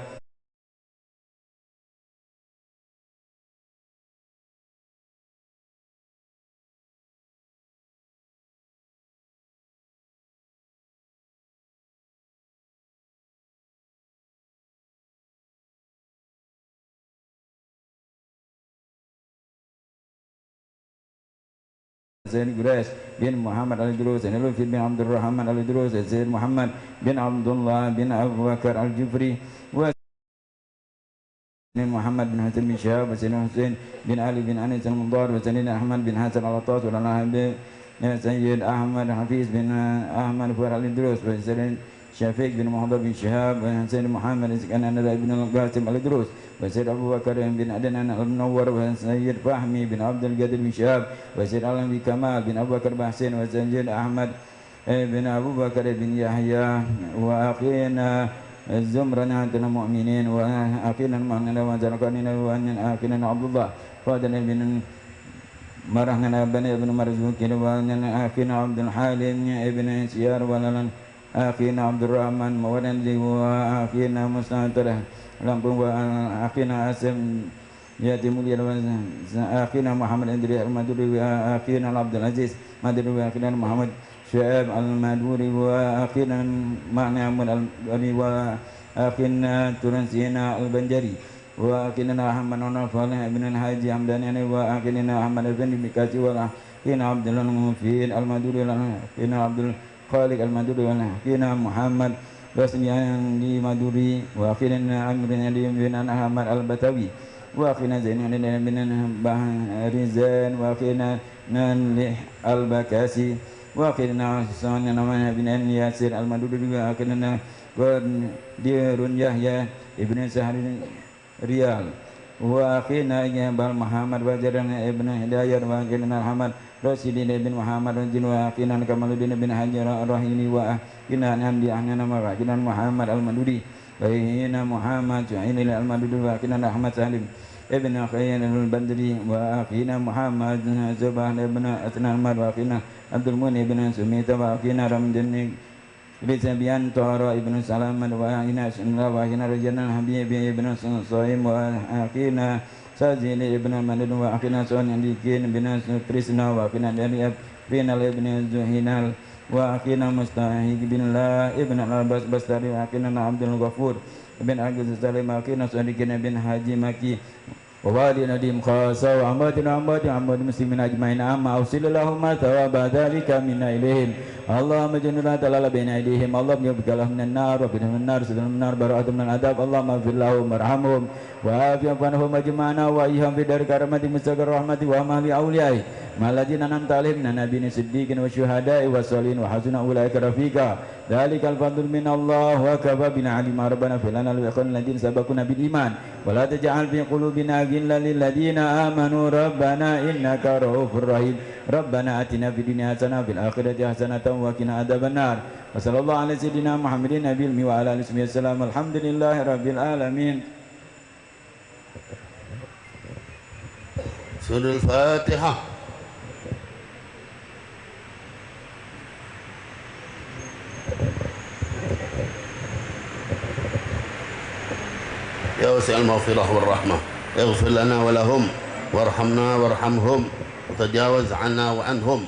Sayyid Quraish bin Muhammad al-Idrus, Sayyid Lutfi bin Abdurrahman al-Idrus, Sayyid Muhammad bin Abdullah bin Abu Bakar al-Jufri, wa Muhammad bin Hasan bin Syihab, wa Sayyid Husain bin Ali bin Anis al-Mudar, wa Sayyid Ahmad bin Hasan al-Attas, wa Habib Sayyid Ahmad Hafiz bin Ahmad Fuad al-Idrus, wa Sayyid Syafiq bin Muhammad bin Syihab, wa Sayyid Muhammad bin al-Qasim al-Idrus, wa Sayyid Abu Bakar bin Adnan al-Munawwar, wa Sayyid Fahmi bin Abdul Qadir bin Syihab, wa Sayyid Alam bin Kamal bin Abu Bakar Bahsin, wa Sayyid Ahmad bin Abu Bakar bin Yahya, wa akhina Zumrana antul mu'minin, wa akhina al-ma'nana wa zarqanina wa akhina Abdullah wa adana bin Marahna bani ibn Marzukin, wa akhina Abdul Halim ibn Siyar, wa akhina Abdurrahman Mawadandi, wa akhina Mustatarah Lampung, wa akhina Asim Yati Mulia, wa akhina Muhammad Indri al-Maduri, wa akhina Abdul Aziz Maduri, wa akhina Muhammad Syu'aib al-Maduri, wa akhina Ma'namun al-Bani, wa akhina Turansina al-Banjari, wa akhina Ahmad Nafal ibn al-Haji Hamdani, wa akhina Ahmad ibn Mikasi, wa akhina Abdul Mufid al-Maduri, wa akhina Abdul Khaliq al-Maduri, wa akhina Muhammad Rasmiyan di Maduri, wa akhina Amrin bin Ahmad al-Batawi, wa akhina Zainal bin Bahrizan, wa akhina Nanlih al-Bakasi, wa akhina Hasan bin Yasir al-Maduri, wa akhina Dirun Yahya ibn Sahri Riyal, wa akhina Bal Muhammad Wajaran ibn Hidayat, wa akhina Ahmad Rasidin bin Muhammad Rajin, wa akhina Kamaluddin bin Hajar ar-Rahimi, wa akhina Hamdi Ahnana, wa akhina Muhammad al-Madudi, wa akhina Muhammad Su'ail al-Madudi, wa akhina Ahmad Salim ibn Khayyan al-Bandri, wa akhina Muhammad Zubah ibn Asnan al-Mad, wa akhina Abdul Muni ibn Sumita, wa akhina Ramdan Bisabian Tara ibn Salamat, wa akhina Sunna, wa akhina Rajan Habib ibn Saim, wa akhina Sajil ibn Madud, wa akhina Sunan Dikin bin Krisna, wa akhina Dari Final ibn Zuhinal, wa akhina Mustahik bin La ibn al-Abbas Bastari, wa akhina Abdul Ghafur ibn Agus Salim, wa akhina Sadiqin bin Haji Maki, wa wali nadim khasa, wa amad muslimin ajmain, amma ausilallahumma thawaba dhalika minna ilaihim, Allahumma jannuna talala baina aydihim, Allahumma yabqalah minan nar, wa bina minan nar, sidana minan nar, bara'atum minal adab, Allahumma fir lahum warhamhum, wa afi'anhum ajma'ana, wa iham fi dar karamati mustaqar rahmati, wa amali awliyai malajina namta alim nabiyyin siddiqin wa syuhada'i wa salihin, wa hasuna ulaika rafiqa, dhalikal fadl min Allah, wa kafa bina alima rabbana filana wa ikhwan ladin sabaquna bil iman, wa la taj'al fi qulubina ghillan lil ladina amanu rabbana innaka ra'ufur rahim, rabbana atina fid dunya hasanah fil akhirati hasanah wa qina adzabannar, wa sallallahu ala sayyidina Muhammadin nabiyil ummi wa ala alihi wasallam, alhamdulillahi rabbil alamin.
Surah Al-Fatihah. يا واسع المغفرة والرحمة اغفر لنا ولهم وارحمنا وارحمهم وتجاوز عنا وعنهم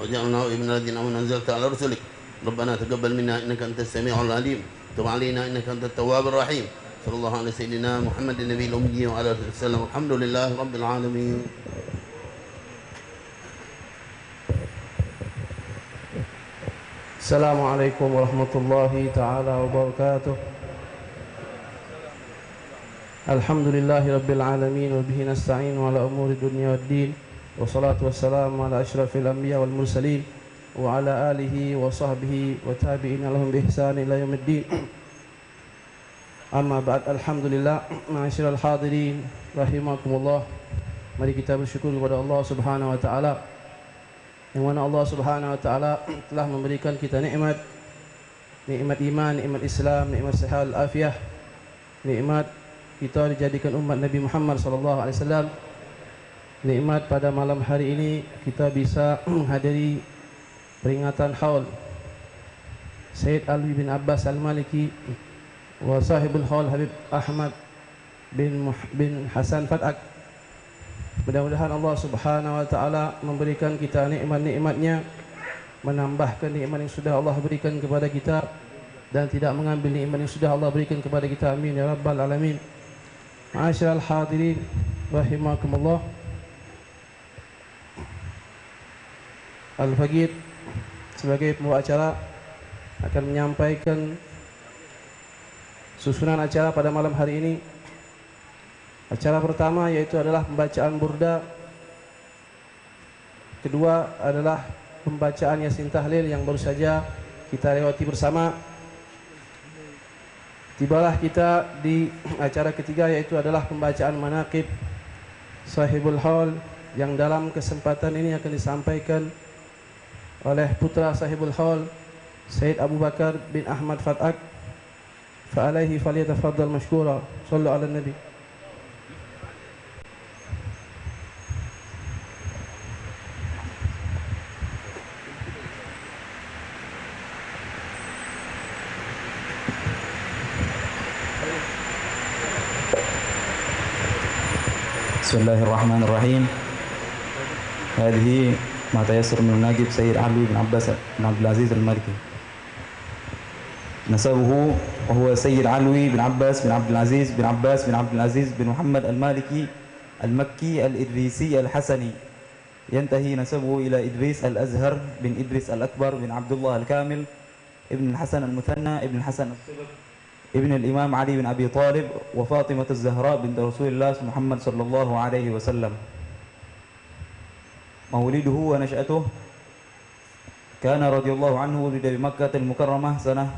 وجعلنا ابن الذين امنوا انزلت على رسلك ربنا تقبل منا انك انت السميع العليم تب علينا انك انت التواب الرحيم صلى الله على سيدنا محمد النبي الامي وعلى اله وسلم الحمد لله رب العالمين.
السلام عليكم ورحمة الله تعالى وبركاته. الحمد لله رب العالمين وبه نستعين على أمور الدنيا والدين والصلاة والسلام على أشرف الأنبياء والمرسلين وعلى آله وصحبه وتابعين لهم بإحسان إلى يوم الدين. Amma ba'd, alhamdulillah, ma'asyiral hadirin rahimakumullah. Mari kita bersyukur kepada Allah Subhanahu wa taala, yang mana Allah Subhanahu wa taala telah memberikan kita nikmat iman, nikmat Islam, nikmat sehat afiah, nikmat kita dijadikan umat Nabi Muhammad sallallahu alaihi wasallam, nikmat pada malam hari ini kita bisa menghadiri peringatan haul Sayyid Alwi bin Abbas Al-Maliki wa sahibul haul Habib Ahmad bin Hasan Fatak. Mudah-mudahan Allah Subhanahu wa taala memberikan kita nikmat-nikmatnya, menambahkan nikmat yang sudah Allah berikan kepada kita dan tidak mengambil nikmat yang sudah Allah berikan kepada kita. Amin ya rabbal alamin. Ma'asyiral hadirin rahimakumullah. Al-Faqih sebagai pembawa acara akan menyampaikan susunan acara pada malam hari ini. Acara pertama yaitu adalah pembacaan burda. Kedua adalah pembacaan Yasin Tahlil yang baru saja kita lewati bersama. Tibalah kita di acara ketiga yaitu adalah pembacaan manaqib Sahibul Haul yang dalam kesempatan ini akan disampaikan oleh putra Sahibul Haul Sayyid Abu Bakar bin Ahmad Fat'ak. Fa'alaihi falyatafaddal mashkura. Sallu ala nabi.
بسم الله الرحمن الرحيم. هذه ما تيسر من الناجب سيد علوي بن عباس بن عبد العزيز المالكي. نسبه وهو سيد علوي بن عباس بن عبد العزيز بن عباس بن عبد العزيز بن محمد المالكي المكي الإدريسي الحسني. ينتهي نسبه إلى إدريس الأزهر بن إدريس الأكبر بن عبد الله الكامل ابن الحسن المثنى ابن الحسن الصبر ابن الإمام علي بن أبي طالب وفاطمة الزهراء بنت رسول الله محمد صلى الله عليه وسلم. مولده ونشأته كان رضي الله عنه ولد بمكة المكرمة سنة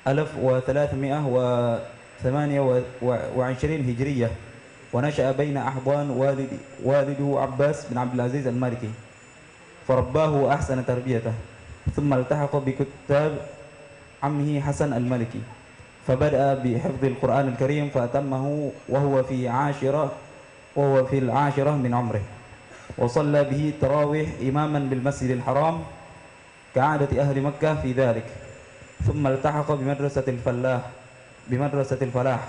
1328 هجرية، ونشأ بين أحضان والده عباس بن عبد العزيز المالكي، فرباه وأحسن تربيته، ثم التحق بكتاب عمه حسن المالكي، فبدأ بحفظ القرآن الكريم فأتمه وهو في العاشرة من عمره، وصلى به التراويح إماما بالمسجد الحرام كعادة أهل مكة في ذلك، ثم التحق بمدرسة الفلاح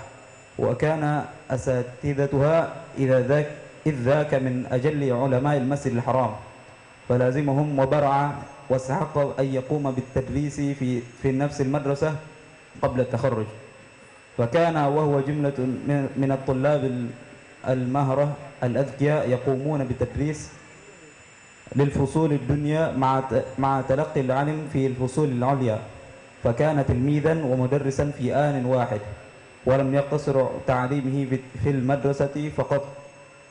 وكان أساتذتها إذ ذاك من أجل علماء المسجد الحرام، فلازمهم وبرع واستحق أن يقوم بالتدريس في نفس المدرسة قبل التخرج، فكان وهو جملة من الطلاب المهرة الأذكياء يقومون بالتدريس للفصول الدنيا مع تلقي العلم في الفصول العليا، فكان تلميذا ومدرسا في آن واحد، ولم يقتصر تعليمه في المدرسة فقط،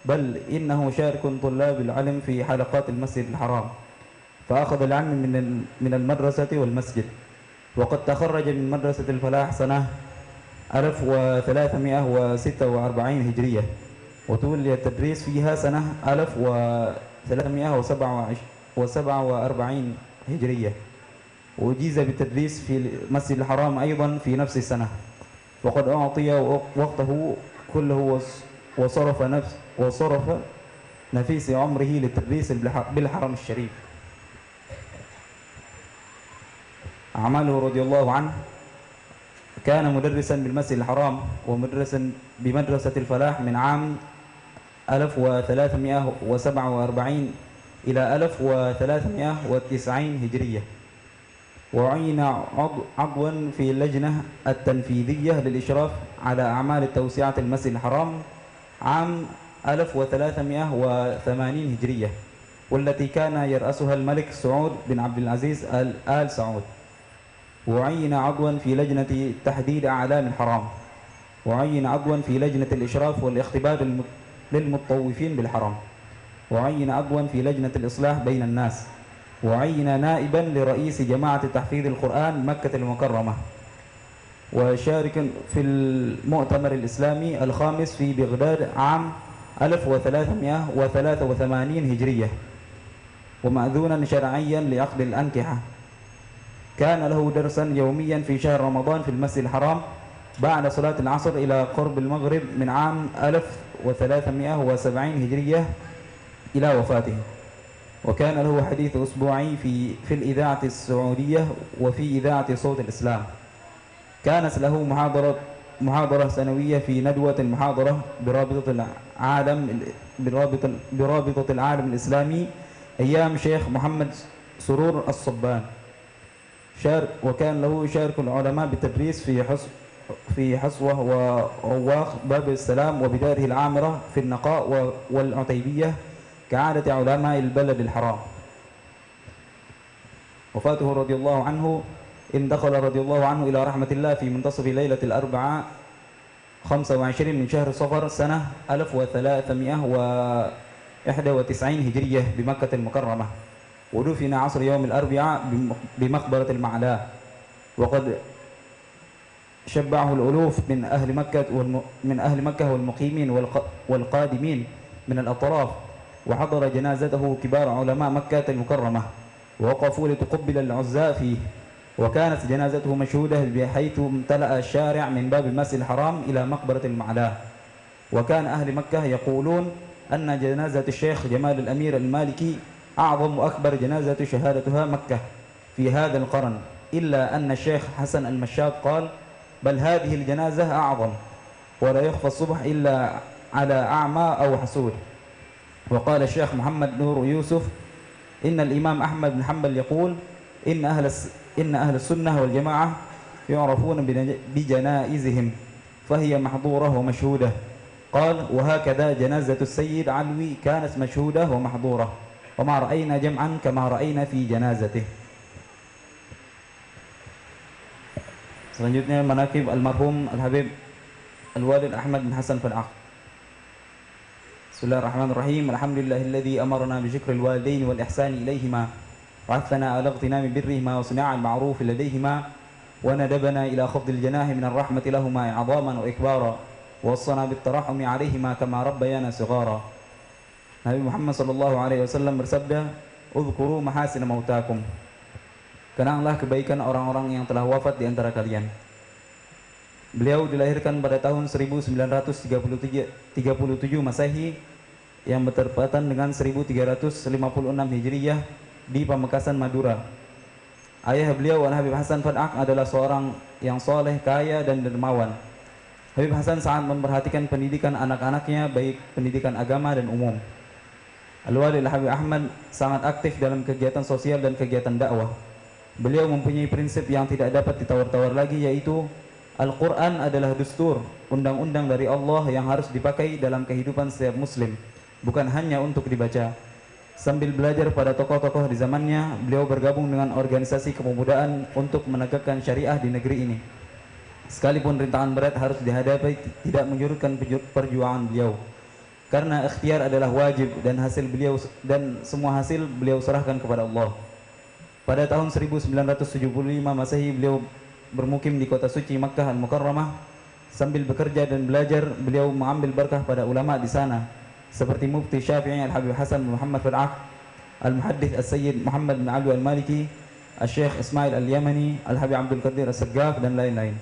بل إنه شارك طلاب العلم في حلقات المسجد الحرام، فأخذ العلم من المدرسة والمسجد. وقد تخرج من مدرسة الفلاح سنة 1346 هجرية، وتولي التدريس فيها سنة 1347 هجرية، وجيز بالتدريس في المسجد الحرام أيضا في نفس السنة، وقد أعطي وقته كله وصرف نفيس عمره للتدريس بالحرم الشريف. أعماله رضي الله عنه: كان مدرسا بالمسجد الحرام ومدرسا بمدرسة الفلاح من عام 1347 إلى 1390 هجرية، وعين عضوا في اللجنة التنفيذية للإشراف على أعمال التوسعة المسجد الحرام عام 1380 هجرية، والتي كان يرأسها الملك سعود بن عبد العزيز آل سعود، وعين عضوا في لجنة تحديد أعلام الحرام، وعين عضوا في لجنة الإشراف والاختبار للمطوفين بالحرام، وعين عضوا في لجنة الإصلاح بين الناس، وعين نائبا لرئيس جماعة تحفيظ القرآن مكة المكرمة، وشارك في المؤتمر الإسلامي الخامس في بغداد عام 1383 هجرية، ومأذونا شرعيا لعقد الأنكحة. كان له درسا يوميا في شهر رمضان في المسجد الحرام بعد صلاة العصر إلى قرب المغرب من عام 1370 هجرية إلى وفاته. وكان له حديث أسبوعي في الإذاعة السعودية وفي إذاعة صوت الإسلام. كانت له محاضرة سنوية في ندوة المحاضرة برابطة العالم الإسلامي أيام شيخ محمد سرور الصبان. وكان له شارك العلماء بالتدريس في حصوة وعواق باب السلام وبداره العامرة في النقاء والعتيبية كعادة علماء البلد الحرام. وفاته رضي الله عنه انتقل رضي الله عنه إلى رحمة الله في منتصف ليلة الأربعاء 25 من شهر صفر سنة 1391 هجرية بمكة المكرمة، ودفن عصر يوم الأربعاء بمقبرة المعلاة. وقد شبعه الألوف من أهل مكة والمقيمين والقادمين من الأطراف، وحضر جنازته كبار علماء مكة المكرمة ووقفوا لتقبل العزاء فيه، وكانت جنازته مشهودة بحيث امتلأ الشارع من باب المسجد الحرام إلى مقبرة المعلاة. وكان أهل مكة يقولون أن جنازة الشيخ جمال الأمير المالكي أعظم وأكبر جنازة شهادتها مكة في هذا القرن، إلا أن الشيخ حسن المشاط قال: بل هذه الجنازة أعظم، ولا يخفى الصبح إلا على أعمى أو حسود. وقال الشيخ محمد نور يوسف: إن الإمام أحمد بن حنبل يقول إن أهل السنة والجماعة يعرفون بجنائزهم، فهي محظورة ومشهودة. قال: وهكذا جنازة السيد علوي كانت مشهودة ومحظورة، وما رأينا جمعا كما رأينا في جنازته. Selanjutnya manaqib almarhum Al-Habib Al-Walid Ahmad bin Hasan Fal-Aq. Bismillahirrahmanirrahim. Alhamdulillahilladzi amarna bi dzikril walidaini wal ihsani ilaihima wa athana ala ightinami birrihima wa suna'il ma'ruf ladaihima wa nadabana ila khafdil janahi minar rahmati lahumā i'dhaman wa ikbara wa wassana bit tarahumi 'alaihima kama rabbayana shighara. Nabi Muhammad sallallahu alaihi wasallam bersabda, "Udhkuru mahasin mautakum." Kenanglah kebaikan orang-orang yang telah wafat di antara kalian. Beliau dilahirkan pada tahun 1937 Masehi yang bertepatan dengan 1356 Hijriyah di Pamekasan, Madura. Ayah beliau Al-Habib Hasan Fal-Aq adalah seorang yang soleh, kaya dan dermawan. Habib Hasan sangat memperhatikan pendidikan anak-anaknya, baik pendidikan agama dan umum. Al-Walid Al-Habib Ahmad sangat aktif dalam kegiatan sosial dan kegiatan dakwah. Beliau mempunyai prinsip yang tidak dapat ditawar-tawar lagi, yaitu Al-Quran adalah dustur, undang-undang dari Allah yang harus dipakai dalam kehidupan setiap muslim, bukan hanya untuk dibaca. Sambil belajar pada tokoh-tokoh di zamannya, beliau bergabung dengan organisasi kepemudaan untuk menegakkan syariah di negeri ini. Sekalipun rintangan berat harus dihadapi, tidak menyurutkan perjuangan beliau, karena ikhtiar adalah wajib dan semua hasil beliau serahkan kepada Allah. Pada tahun 1975 Masehi beliau bermukim di kota suci Makkah Al-Mukarramah. Sambil bekerja dan belajar, beliau mengambil berkah pada ulama di sana, seperti Mufti Syafi'i Al-Habib Hasan bin Muhammad Fal-Aq, Al-Muhaddits As-Sayyid Muhammad bin Alwi Al-Maliki, Al-Syekh Ismail Al-Yamani, Al-Habib Abdul Qadir As-Saggaf, dan lain-lain.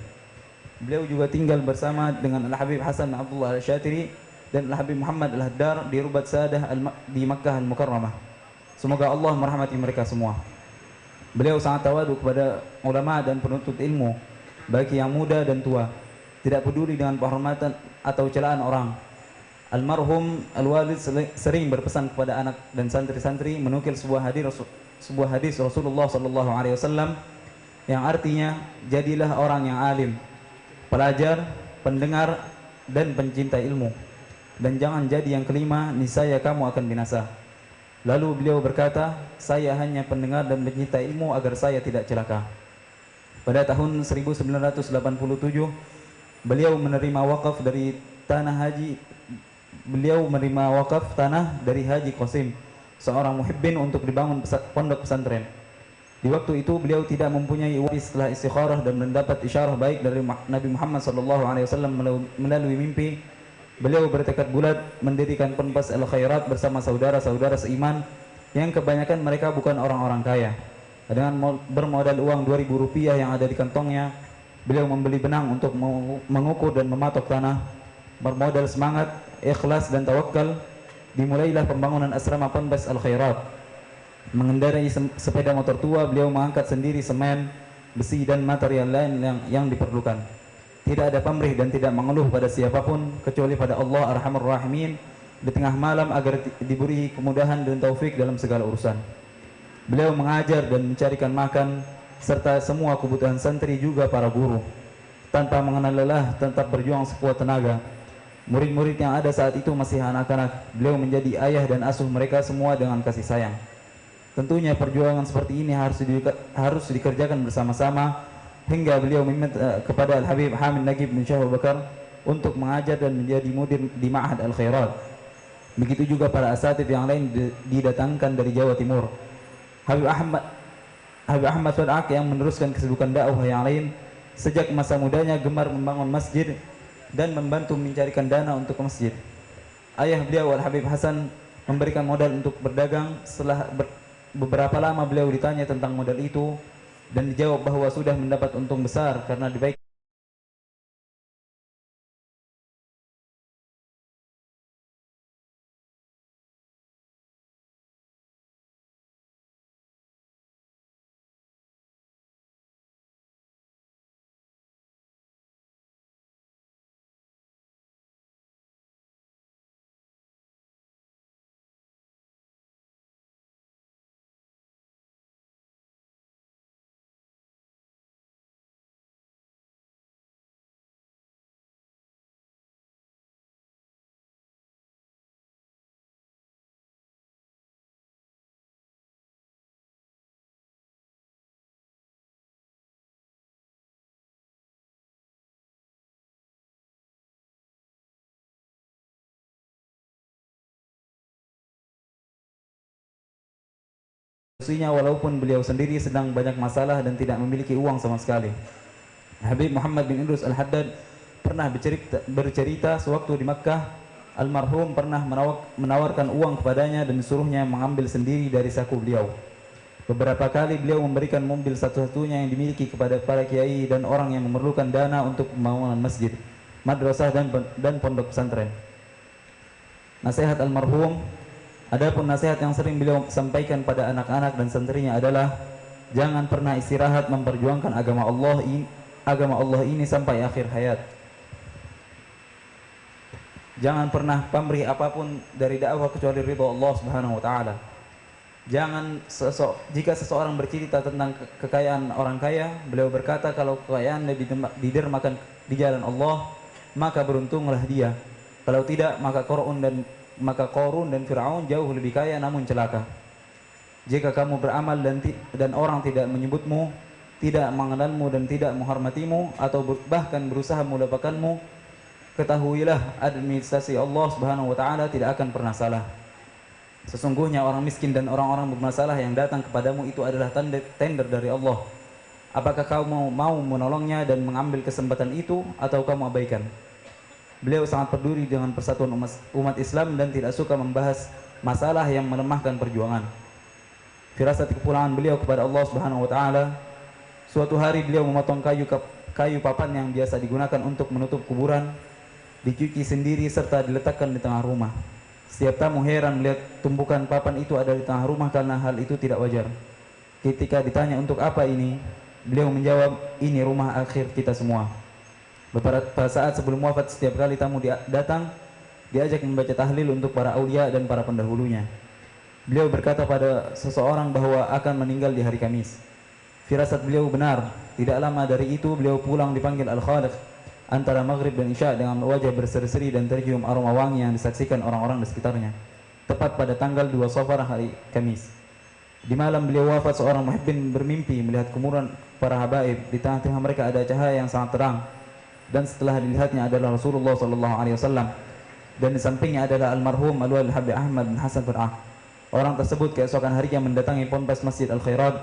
Beliau juga tinggal bersama dengan Al-Habib Hasan bin Abdullah Al-Syatiri dan Al-Habib Muhammad Al-Haddar di Rubat Sadah di Makkah Al-Mukarramah. Semoga Allah merahmati mereka semua. Beliau sangat tawadu kepada ulama dan penuntut ilmu, baik yang muda dan tua, tidak peduli dengan penghormatan atau celaan orang. Almarhum Al-Walid sering berpesan kepada anak dan santri-santri menukil sebuah hadis Rasulullah sallallahu alaihi wasallam yang artinya, jadilah orang yang alim, pelajar, pendengar dan pencinta ilmu, dan jangan jadi yang kelima, niscaya kamu akan binasa. Lalu beliau berkata, saya hanya pendengar dan pencinta ilmu agar saya tidak celaka. Pada tahun 1987 beliau menerima wakaf dari tanah dari Haji Qasim, seorang muhibbin, untuk dibangun pondok pesantren. Di waktu itu beliau tidak mempunyai uang. Setelah istikharah dan mendapat isyarah baik dari Nabi Muhammad SAW melalui mimpi, beliau bertekad bulat mendirikan Ponpes Al-Khairat bersama saudara-saudara seiman yang kebanyakan mereka bukan orang-orang kaya. Dengan bermodal uang Rp2.000 yang ada di kantongnya, beliau membeli benang untuk mengukur dan mematok tanah. Bermodal semangat, ikhlas dan tawakal, dimulailah pembangunan asrama Ponpes Al-Khairat. Mengendarai sepeda motor tua, beliau mengangkat sendiri semen, besi dan material lain yang diperlukan. Tidak ada pamrih dan tidak mengeluh pada siapapun kecuali pada Allah Arhamar Rahimin di tengah malam agar diberi kemudahan dan taufik dalam segala urusan. Beliau mengajar dan mencarikan makan serta semua kebutuhan santri juga para guru. Tanpa mengenal lelah, tetap berjuang sekuat tenaga. Murid-murid yang ada saat itu masih anak-anak. Beliau menjadi ayah dan asuh mereka semua dengan kasih sayang. Tentunya perjuangan seperti ini harus dikerjakan bersama-sama hingga beliau meminta kepada Al-Habib Hamid Nagib bin Syekh Abu Bakar untuk mengajar dan menjadi mudir di Ma'had Al-Khairat. Begitu juga para asatidz yang lain didatangkan dari Jawa Timur. Habib Ahmad Wad'ak yang meneruskan kesibukan dakwah yang lain sejak masa mudanya gemar membangun masjid dan membantu mencarikan dana untuk masjid. Ayah beliau Al-Habib Hasan memberikan modal untuk berdagang. Setelah beberapa lama beliau ditanya tentang modal itu dan dijawab bahwa sudah mendapat untung besar karena dibaik walaupun beliau sendiri sedang banyak masalah dan tidak memiliki uang sama sekali. Habib Muhammad bin Idrus Al-Haddad pernah bercerita sewaktu di Makkah, almarhum pernah menawarkan uang kepadanya dan disuruhnya mengambil sendiri dari saku beliau. Beberapa kali beliau memberikan mobil satu-satunya yang dimiliki kepada para kiai dan orang yang memerlukan dana untuk pembangunan masjid, madrasah dan pondok pesantren. Nasihat almarhum. Adapun nasihat yang sering beliau sampaikan pada anak-anak dan santrinya adalah jangan pernah istirahat memperjuangkan agama Allah ini sampai akhir hayat. Jangan pernah pamrih apapun dari dakwah kecuali ridha Allah Subhanahu wa taala. Jika seseorang bercerita tentang kekayaan orang kaya, beliau berkata kalau kekayaannya didermakan di jalan Allah, maka beruntunglah dia. Kalau tidak, maka Qarun dan Fir'aun jauh lebih kaya namun celaka. Jika kamu beramal dan orang tidak menyebutmu, tidak mengenalmu dan tidak menghormatimu atau bahkan berusaha melupakanmu, ketahuilah administrasi Allah Subhanahu wa taala tidak akan pernah salah. Sesungguhnya orang miskin dan orang-orang bermasalah yang datang kepadamu itu adalah tender dari Allah. Apakah kamu mau menolongnya dan mengambil kesempatan itu atau kamu abaikan? Beliau sangat peduli dengan persatuan umat Islam dan tidak suka membahas masalah yang melemahkan perjuangan. Firasat kepulangan beliau kepada Allah Subhanahu wa taala, suatu hari beliau memotong kayu papan yang biasa digunakan untuk menutup kuburan, dicuci sendiri serta diletakkan di tengah rumah. Setiap tamu heran melihat tumpukan papan itu ada di tengah rumah karena hal itu tidak wajar. Ketika ditanya untuk apa ini, beliau menjawab, ini rumah akhir kita semua. Beberapa saat sebelum wafat, setiap kali tamu datang, diajak membaca tahlil untuk para aulia dan para pendahulunya. Beliau berkata pada seseorang bahwa akan meninggal di hari Kamis. Firasat beliau benar. Tidak lama dari itu beliau pulang dipanggil Al-Khaliq antara maghrib dan isya dengan wajah berseri-seri dan tercium aroma wangi yang disaksikan orang-orang di sekitarnya. Tepat pada tanggal 2 Safar hari Kamis. Di malam beliau wafat, seorang muhibbin bermimpi melihat kuburan para habaib. Di tengah-tengah mereka ada cahaya yang sangat terang. Dan setelah dilihatnya adalah Rasulullah SAW, dan di sampingnya adalah almarhum Al-Wali Habib Ahmad bin Hasan Fir'ah. Orang tersebut keesokan harinya mendatangi ponpes Masjid Al-Khairat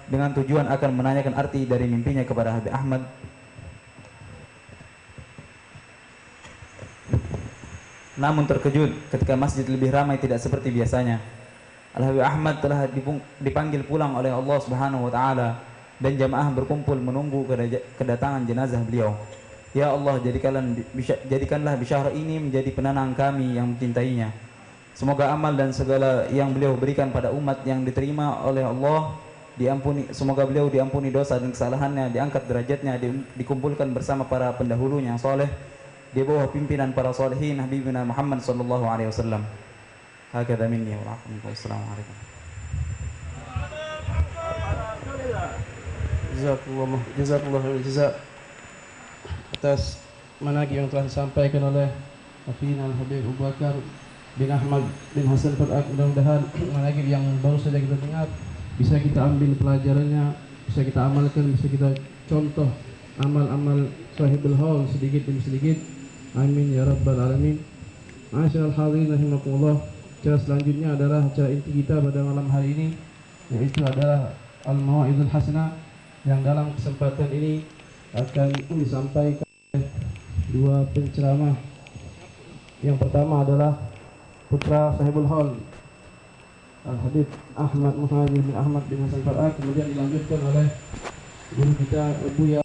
dengan tujuan akan menanyakan arti dari mimpinya kepada Habib Ahmad. Namun terkejut ketika masjid lebih ramai tidak seperti biasanya. Al-Habib Ahmad telah dipanggil pulang oleh Allah Subhanahu wa taala dan jamaah berkumpul menunggu kedatangan jenazah beliau. Ya Allah, jadikanlah bisyarah ini menjadi penenang kami yang mencintainya. Semoga amal dan segala yang beliau berikan pada umat yang diterima oleh Allah diampuni. Semoga beliau diampuni dosa dan kesalahannya, diangkat derajatnya, dikumpulkan bersama para pendahulunya yang soleh di bawah pimpinan para solehin Habibina Muhammad sallallahu alaihi wasallam. Hakadha minni wa rahmatullahi. Assalamualaikum.
Jazakallah jazak atas manaqib yang telah disampaikan oleh Habibina Habib Abu Bakar bin Ahmad bin Hasan Farak. Mudah-mudahan manaqib yang baru saja kita dengar bisa kita ambil pelajarannya, bisa kita amalkan, bisa kita contoh amal-amal sahibul haul sedikit demi sedikit. Amin ya rabbal alamin. Ma'asyiral hadirin rahimakumullah. Acara selanjutnya adalah acara inti kita pada malam hari ini, yaitu adalah Al-Mau'izul Hasanah, yang dalam kesempatan ini akan disampaikan oleh dua penceramah. Yang pertama adalah putra sahibul haul Al-Habib Ahmad Muhammad bin Ahmad bin Hasan Farak, kemudian dilanjutkan oleh guru kita Buya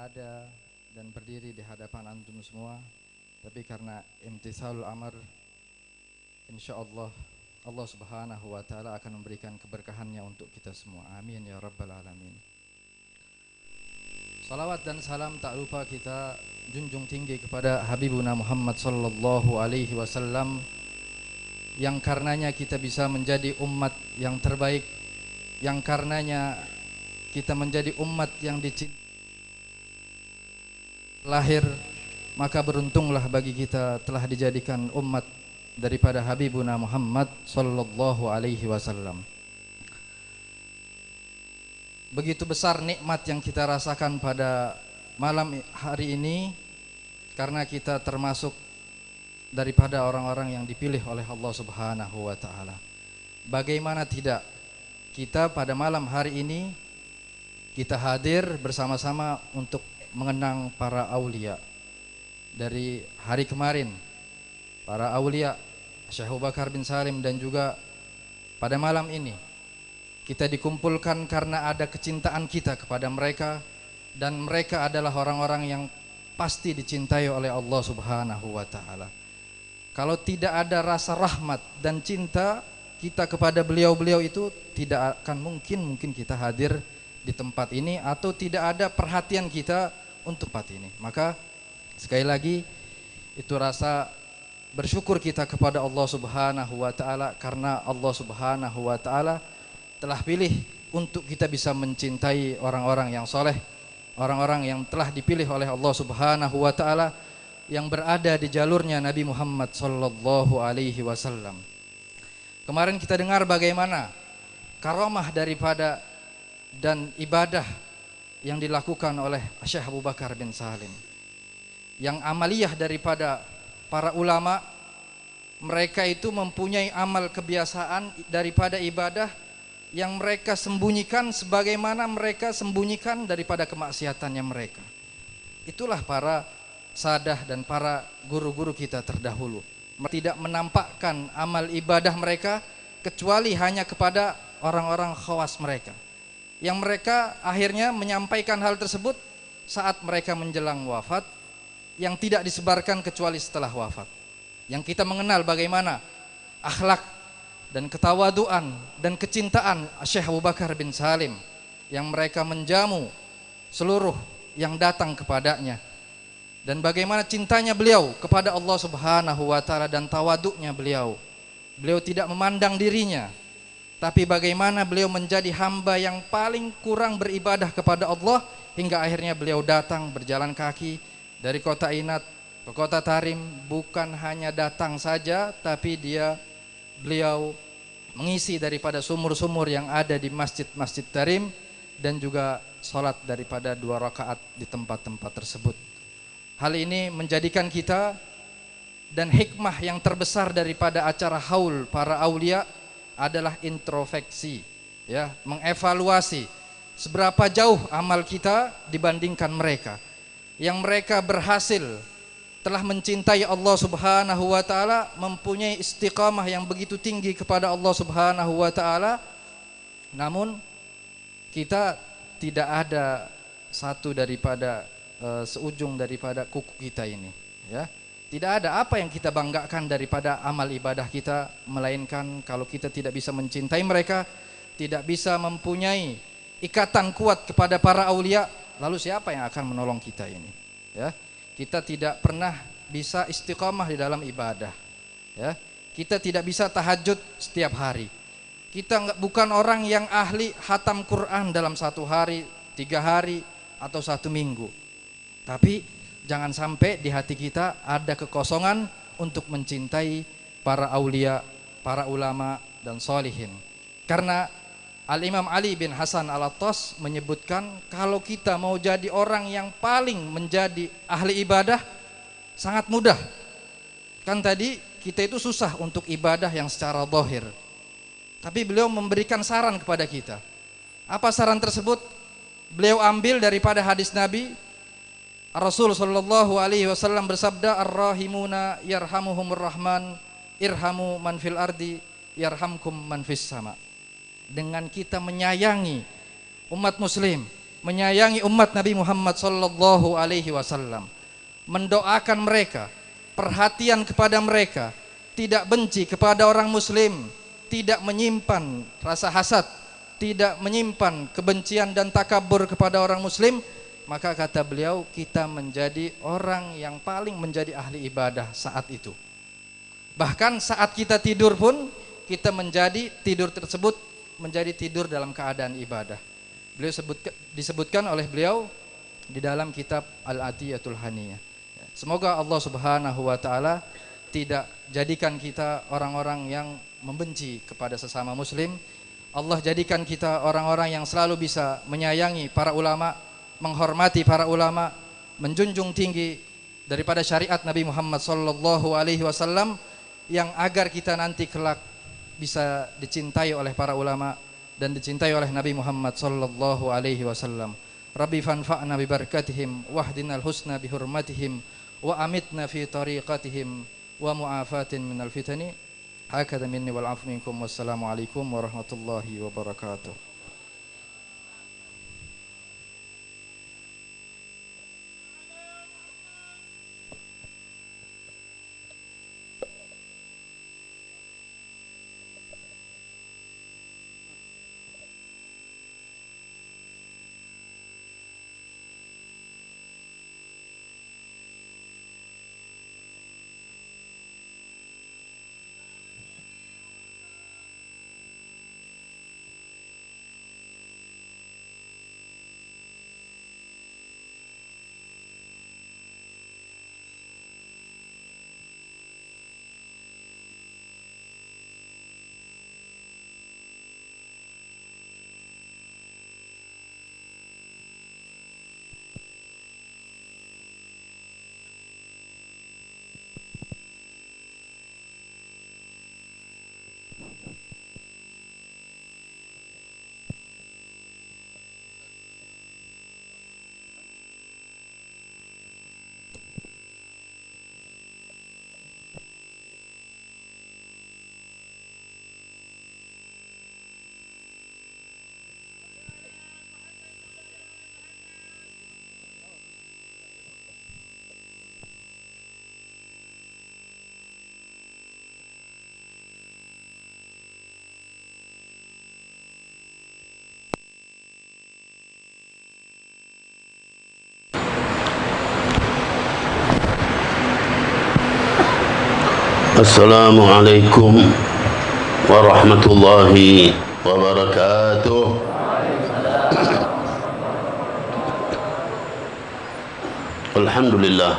berada dan berdiri di hadapan antum semua, tapi karena imtithalul amr, insyaallah Allah Subhanahu wa taala akan memberikan keberkahannya untuk kita semua. Amin ya rabbal alamin. Salawat dan salam tak lupa kita junjung tinggi kepada Habibuna Muhammad sallallahu alaihi wasallam, yang karenanya kita bisa menjadi umat yang terbaik, yang karenanya kita menjadi umat yang dicintai lahir, maka beruntunglah bagi kita telah dijadikan umat daripada Habibuna Muhammad sallallahu alaihi wasallam. Begitu besar nikmat yang kita rasakan pada malam hari ini karena kita termasuk daripada orang-orang yang dipilih oleh Allah Subhanahu wa taala. Bagaimana tidak kita pada malam hari ini kita hadir bersama-sama untuk mengenang para aulia dari hari kemarin, para aulia Syekh Abu Bakar bin Salim, dan juga pada malam ini kita dikumpulkan karena ada kecintaan kita kepada mereka, dan mereka adalah orang-orang yang pasti dicintai oleh Allah Subhanahu wa taala. Kalau tidak ada rasa rahmat dan cinta kita kepada beliau-beliau itu, tidak akan mungkin kita hadir di tempat ini, atau tidak ada perhatian kita untuk tempat ini. Maka sekali lagi itu rasa bersyukur kita kepada Allah Subhanahu wa taala, karena Allah Subhanahu wa taala telah pilih untuk kita bisa mencintai orang-orang yang soleh, orang-orang yang telah dipilih oleh Allah Subhanahu wa taala, yang berada di jalurnya Nabi Muhammad sallallahu alaihi wasallam. Kemarin kita dengar bagaimana karamah daripada dan ibadah yang dilakukan oleh Syekh Abu Bakar bin Salim, yang amaliyah daripada para ulama mereka itu mempunyai amal kebiasaan daripada ibadah yang mereka sembunyikan sebagaimana mereka sembunyikan daripada kemaksiatannya mereka. Itulah para sadah dan para guru-guru kita terdahulu. Tidak menampakkan amal ibadah mereka kecuali hanya kepada orang-orang khawas mereka, yang mereka akhirnya menyampaikan hal tersebut saat mereka menjelang wafat, yang tidak disebarkan kecuali setelah wafat. Yang kita mengenal bagaimana akhlak dan ketawaduan dan kecintaan Syekh Abu Bakar bin Salim, yang mereka menjamu seluruh yang datang kepadanya, dan bagaimana cintanya beliau kepada Allah Subhanahu wa taala dan tawaduknya beliau. Beliau tidak memandang dirinya, tapi bagaimana beliau menjadi hamba yang paling kurang beribadah kepada Allah, hingga akhirnya beliau datang berjalan kaki dari kota Inat ke kota Tarim. Bukan hanya datang saja, tapi beliau mengisi daripada sumur-sumur yang ada di masjid-masjid Tarim, dan juga sholat daripada 2 rakaat di tempat-tempat tersebut. Hal ini menjadikan kita, dan hikmah yang terbesar daripada acara haul para aulia adalah introspeksi, ya, mengevaluasi seberapa jauh amal kita dibandingkan mereka, yang mereka berhasil telah mencintai Allah Subhanahu wa taala, mempunyai istiqamah yang begitu tinggi kepada Allah Subhanahu wa taala, namun kita tidak ada satu daripada seujung daripada kuku kita ini, ya. Tidak ada apa yang kita banggakan daripada amal ibadah kita, melainkan kalau kita tidak bisa mencintai mereka, tidak bisa mempunyai ikatan kuat kepada para aulia, lalu siapa yang akan menolong kita ini, ya? Kita tidak pernah bisa istiqamah di dalam ibadah, ya. Kita tidak bisa tahajud setiap hari. Kita bukan orang yang ahli khatam Quran dalam 1 hari, 3 hari, atau 1 minggu. Tapi jangan sampai di hati kita ada kekosongan untuk mencintai para aulia, para ulama dan solihin. Karena Al-Imam Ali bin Hasan Al-Attas menyebutkan, kalau kita mau jadi orang yang paling menjadi ahli ibadah, sangat mudah. Kan tadi kita itu susah untuk ibadah yang secara zahir, tapi beliau memberikan saran kepada kita. Apa saran tersebut? Beliau ambil daripada hadis Nabi. Rasul sallallahu alaihi wasallam bersabda, ar-rahimuna yarhamuhumur rahman, irhamu man fil ardi yarhamkum man fis sama. Dengan kita menyayangi umat muslim, menyayangi umat Nabi Muhammad sallallahu alaihi wasallam, mendoakan mereka, perhatian kepada mereka, tidak benci kepada orang muslim, tidak menyimpan rasa hasad, tidak menyimpan kebencian dan takabur kepada orang muslim, maka kata beliau, kita menjadi orang yang paling menjadi ahli ibadah saat itu. Bahkan saat kita tidur pun, kita menjadi tidur tersebut menjadi tidur dalam keadaan ibadah. Beliau disebutkan oleh beliau di dalam kitab Al-Atiyatul Haniyah. Semoga Allah Subhanahu wa taala tidak jadikan kita orang-orang yang membenci kepada sesama muslim. Allah jadikan kita orang-orang yang selalu bisa menyayangi para ulama, menghormati para ulama, menjunjung tinggi daripada syariat Nabi Muhammad sallallahu alaihi wasallam, yang agar kita nanti kelak bisa dicintai oleh para ulama dan dicintai oleh Nabi Muhammad sallallahu alaihi wasallam. Rabbi fanfa'na bi barakatihim wahdinal husna bi hurmatihim wa amitna fi tariqatihim wa mu'afatin minal fitani. Hakadha minni wal afu minkum. Wassalamu alaikum warahmatullahi wabarakatuh.
Assalamualaikum warahmatullahi wabarakatuh. Alhamdulillah,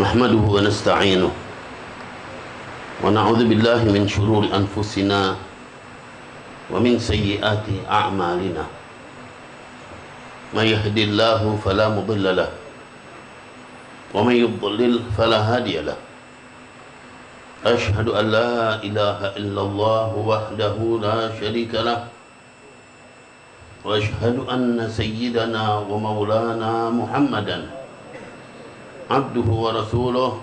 nahmaduhu wa nasta'inuh wa na'udzu billahi min syururi anfusina wa min sayyiati a'malina. May yahdihillahu fala mudilla lahu wa may yudlil fala hadiya lahu. Ashhadu an la ilaha illallah wahdahu la syarika lah wa ashhadu anna sayyidana wa maulana Muhammadan abduhu wa rasuluh.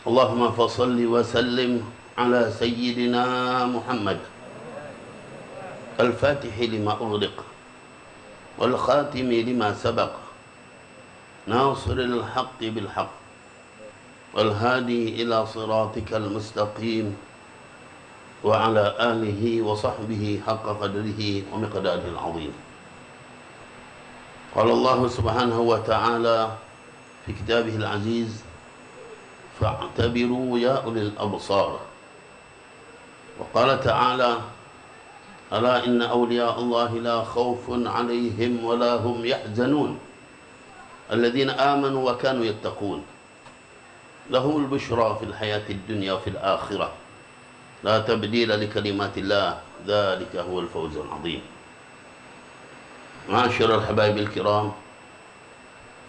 Allahumma fasalli wa sallim ala sayyidina Muhammad al-fatihi lima ughliq wal khatimi lima sabaq nasiril haqqi bil haqq والهادي إلى صراطك المستقيم وعلى آله وصحبه حق قدره ومقداره العظيم. قال الله سبحانه وتعالى في كتابه العزيز فاعتبروا يا أولي الأبصار. وقال تعالى ألا إن أولياء الله لا خوف عليهم ولا هم يحزنون الذين آمنوا وكانوا يتقون لهم البشرى في الحياة الدنيا وفي الآخرة لا تبديل لكلمات الله ذلك هو الفوز العظيم. معاشر الحبايب الكرام،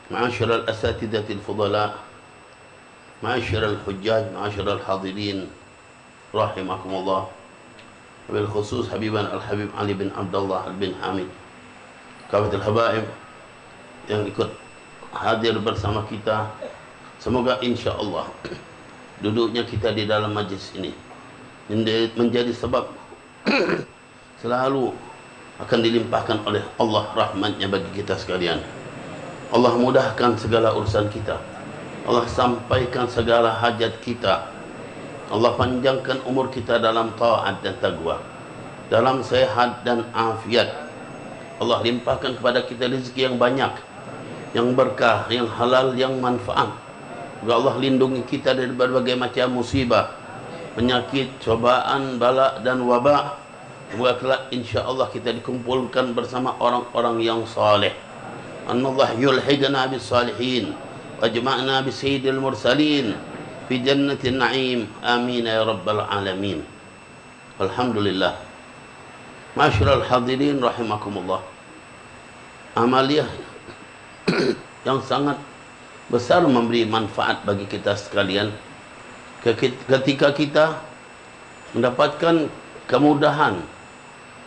معاشر الأساتذة الفضلاء، معاشر الحجاج، معاشر الحاضرين رحمكم الله، وبالخصوص حبيبنا الحبيب علي بن عبد الله بن حامد، kafat al-habaib yang ikut hadir bersama kita. Semoga insya Allah duduknya kita di dalam majlis ini menjadi sebab selalu akan dilimpahkan oleh Allah rahmatnya bagi kita sekalian. Allah mudahkan segala urusan kita, Allah sampaikan segala hajat kita, Allah panjangkan umur kita dalam taat dan taqwa, dalam sehat dan afiat. Allah limpahkan kepada kita rezeki yang banyak, yang berkah, yang halal, yang manfaat. Juga Allah lindungi kita dari berbagai macam musibah, penyakit, cobaan, bala dan wabak. Semoga kelak insya-Allah kita dikumpulkan bersama orang-orang yang saleh. Annallah yulhidna bis salihin wa jama'na bis sayyidil mursalin fi jannatin na'im. Amin ya rabbal alamin. Alhamdulillah. Ma'asyiral hadirin rahimakumullah. Amaliyah yang sangat besar memberi manfaat bagi kita sekalian ketika kita mendapatkan kemudahan.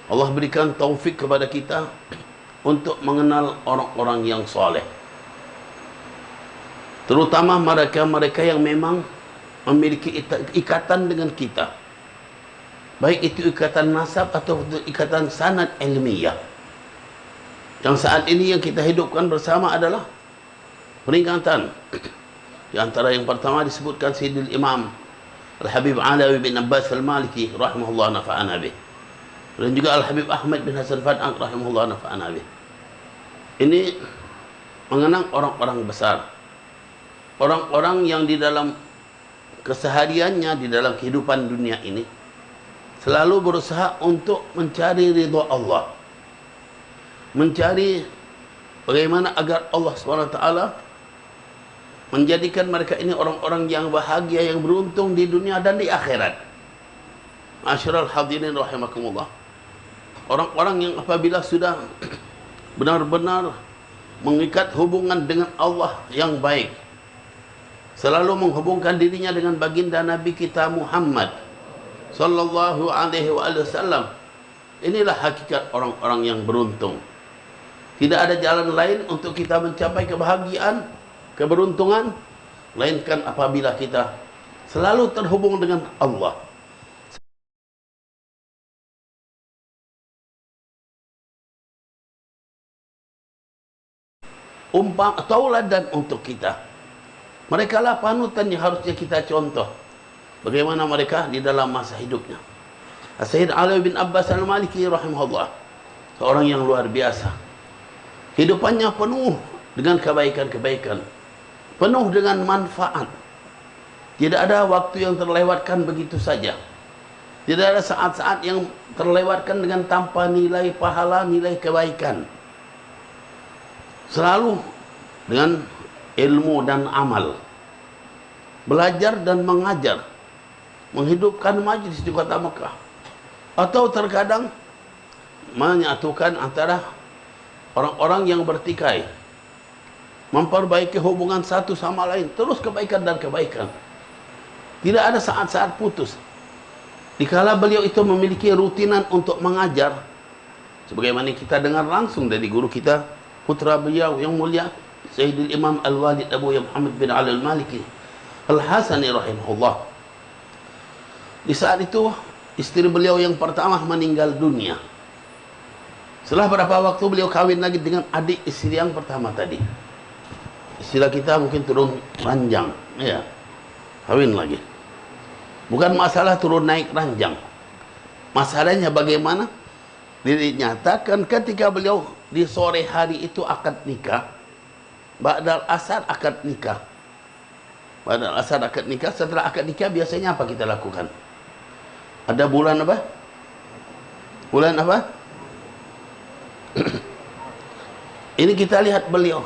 Allah berikan taufik kepada kita untuk mengenal orang-orang yang soleh, terutama mereka-mereka yang memang memiliki ikatan dengan kita, baik itu ikatan nasab atau ikatan sanad ilmiah. Yang saat ini yang kita hidupkan bersama adalah peringatan. Di antara yang pertama disebutkan Sayyidul Imam Al-Habib Alawi bin Abbas Al-Maliki rahimahullah nafa'ana bih, dan juga Al-Habib Ahmad bin Hasan Fad'an rahimahullah nafa'ana bih. Ini mengenang orang-orang besar, orang-orang yang di dalam kesehariannya, di dalam kehidupan dunia ini selalu berusaha untuk mencari ridha Allah, mencari bagaimana agar Allah SWT menjadikan mereka ini orang-orang yang bahagia, yang beruntung di dunia dan di akhirat. Ma'asyiral hadirin rahimakumullah. Orang-orang yang apabila sudah benar-benar mengikat hubungan dengan Allah yang baik, selalu menghubungkan dirinya dengan baginda Nabi kita Muhammad sallallahu alaihi wasallam. Inilah hakikat orang-orang yang beruntung. Tidak ada jalan lain untuk kita mencapai kebahagiaan, keberuntungan, melainkan apabila kita selalu terhubung dengan Allah. Tauladan untuk kita. Mereka lah panutan yang harusnya kita contoh. Bagaimana mereka di dalam masa hidupnya. Sayyid Ali bin Abbas Al-Maliki rahimahullah, seorang yang luar biasa. Hidupannya penuh dengan kebaikan-kebaikan, penuh dengan manfaat. Tidak ada waktu yang terlewatkan begitu saja. Tidak ada saat-saat yang terlewatkan dengan tanpa nilai pahala, nilai kebaikan. Selalu dengan ilmu dan amal. Belajar dan mengajar. Menghidupkan majlis di kota Mekah. Atau terkadang menyatukan antara orang-orang yang bertikai. Memperbaiki hubungan satu sama lain. Terus kebaikan dan kebaikan. Tidak ada saat-saat putus. Dikala beliau itu memiliki rutinan untuk mengajar, sebagaimana kita dengar langsung dari guru kita, putra beliau yang mulia, Sayyidul Imam Al-Walid Abu Muhammad bin Ali Al-Maliki Al-Hasani rahimahullah. Di saat itu, istri beliau yang pertama meninggal dunia. Setelah berapa waktu beliau kawin lagi dengan adik istri yang pertama tadi. Istilah kita mungkin turun ranjang, ya. Kawin lagi. Bukan masalah turun naik ranjang. Masalahnya bagaimana? Dinyatakan ketika beliau di sore hari itu akad nikah. Ba'dal asar akad nikah. Ba'dal asar akad nikah. Setelah akad nikah biasanya apa kita lakukan? Ada bulan apa? Bulan apa? Ini kita lihat beliau.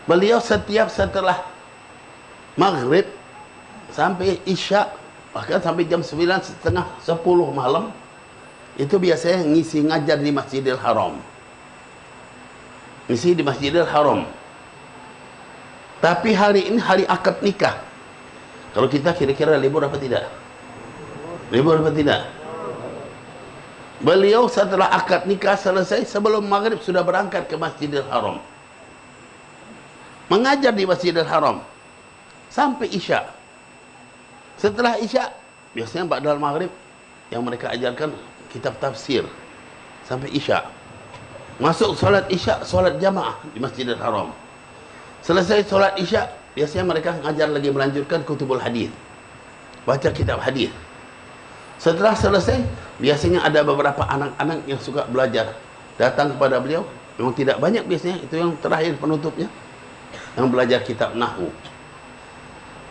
Beliau setiap setelah maghrib sampai isya, bahkan sampai jam 9:30, 10 malam, itu biasanya ngisi ngajar di Masjidil Haram. Ngisi di Masjidil Haram. Tapi hari ini hari akad nikah. Kalau kita kira-kira libur apa tidak? Libur apa tidak? Beliau setelah akad nikah selesai, sebelum maghrib sudah berangkat ke Masjidil Haram. Mengajar di Masjidil Haram. Sampai isya. Setelah isya, biasanya ba'dal maghrib yang mereka ajarkan kitab tafsir sampai isya. Masuk solat isya, solat jamaah di Masjidil Haram. Selesai solat isya, biasanya mereka ngajar lagi melanjutkan kutubul hadis. Baca kitab hadis. Setelah selesai, biasanya ada beberapa anak-anak yang suka belajar datang kepada beliau. Memang tidak banyak biasanya, itu yang terakhir penutupnya. Yang belajar kitab Nahwu.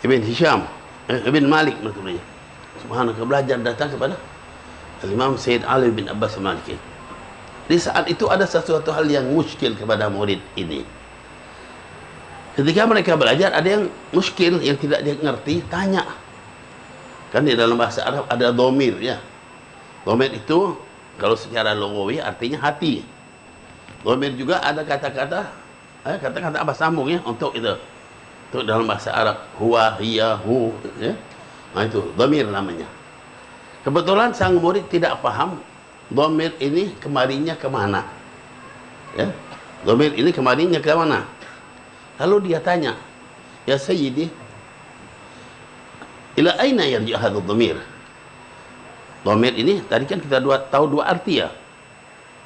Ibn Hisham, Ibn Malik maksudnya. Subhanallah, belajar datang kepada Imam Sayyid Ali bin Abbas Maliki. Di saat itu ada sesuatu hal yang muskil kepada murid ini. Ketika mereka belajar, ada yang muskil, yang tidak dia ngerti, tanya. Kan di dalam bahasa Arab ada dhamir, ya. Dhamir itu kalau secara logawi artinya hati. Dhamir juga ada kata-kata apa sambung, ya, untuk itu. Itu dalam bahasa Arab, huwa, hiya, hu, ya. Nah itu dhamir namanya. Kebetulan sang murid tidak paham dhamir ini kemarinya kemana, ya. Dhamir ini kemarinya kemana. Lalu dia tanya, ya Sayyidi, ila aina yarji' hadzal dhamir? Dhamir ini tadi kan kita tahu dua arti, ya.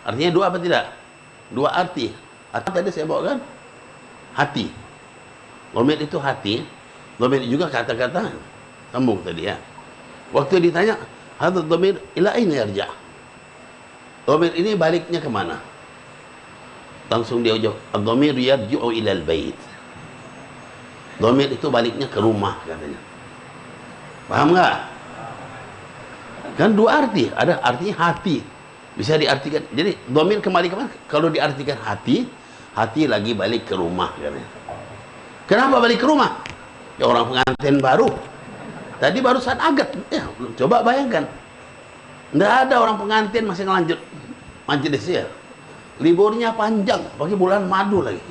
Artinya dua apa tidak? Dua arti. Atau tadi saya bawa kan hati. Dhamir itu hati. Dhamir juga kata-kata sambung tadi, ya. Waktu ditanya, hadzal dhamir ila aina yarji'? Dhamir ini baliknya kemana? Langsung dia jawab, ad-dhamir yarji'u ila al-bait. Dhamir itu baliknya ke rumah, katanya. Paham nggak? Kan dua arti. Ada artinya hati. Bisa diartikan. Jadi dhamir kembali kemana? Kalau diartikan hati, hati lagi balik ke rumah, katanya. Kenapa balik ke rumah? Ya orang pengantin baru. Tadi barusan agak. Ya, coba bayangkan. Nggak ada orang pengantin masih ngelanjut majelis, ya. Liburnya panjang, bagi bulan madu lagi.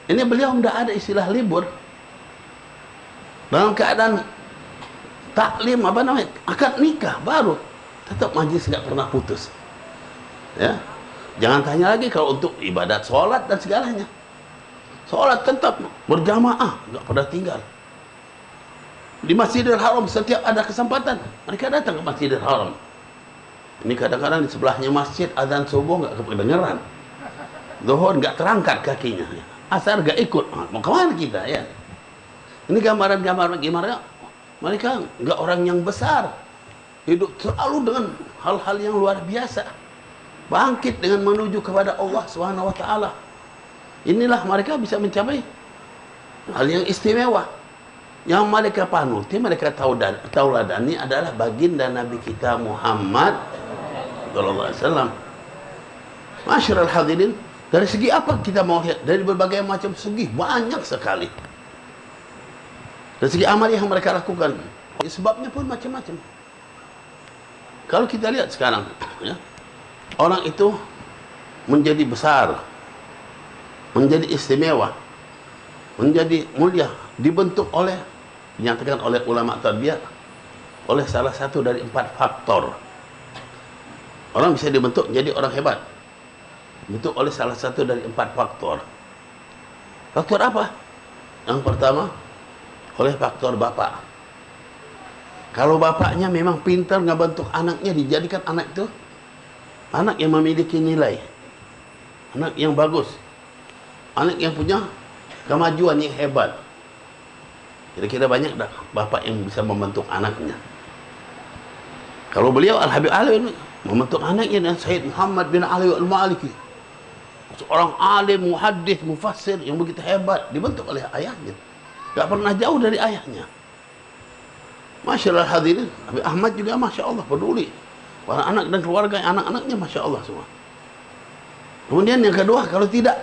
Ini beliau tidak ada istilah libur. Dalam keadaan taklim, apa namanya, akad nikah baru, tetap majlis nggak pernah putus. Ya, jangan tanya lagi kalau untuk ibadat sholat dan segalanya. Sholat tetap berjamaah, nggak pernah tinggal. Di Masjidil Haram setiap ada kesempatan mereka datang ke Masjidil Haram. Ini kadang-kadang di sebelahnya masjid azan subuh nggak kedengeran, zuhur nggak terangkat kakinya, asar nggak ikut. Mau kemana kita, ya? Ini gambaran-gambaran gimana? Mereka nggak orang yang besar, hidup selalu dengan hal-hal yang luar biasa, bangkit dengan menuju kepada Allah Subhanahu Wa Taala. Inilah mereka bisa mencapai hal yang istimewa. Yang mereka panuti, mereka tauladani adalah baginda Nabi kita Muhammad sallallahu alaihi wasallam. Masyarul hadirin, dari segi apa kita mau lihat? Dari berbagai macam segi, banyak sekali. Dari segi amal yang mereka lakukan, sebabnya pun macam-macam. Kalau kita lihat sekarang, ya, orang itu menjadi besar, menjadi istimewa, menjadi mulia, dibentuk oleh, dinyatakan oleh ulama tarbiyah, oleh salah satu dari 4 faktor. Orang bisa dibentuk menjadi orang hebat, dibentuk oleh salah satu dari 4 faktor. Faktor apa? Yang pertama, oleh faktor bapak. Kalau bapaknya memang pintar ngebentuk anaknya, dijadikan anak itu anak yang memiliki nilai, anak yang bagus, anak yang punya kemajuan yang hebat. Kira-kira banyak dah bapak yang bisa membentuk anaknya. Kalau beliau Al-Habib Ali membentuk anaknya dengan Sayyid Muhammad bin Ali Al-Maliki, seorang alim, muhaddis, mufassir yang begitu hebat, dibentuk oleh ayahnya. Tak pernah jauh dari ayahnya. Masyaallah hadirin, Habib Ahmad juga Masya Allah peduli para anak dan keluarga, anak-anaknya Masya Allah semua. Kemudian yang kedua, kalau tidak,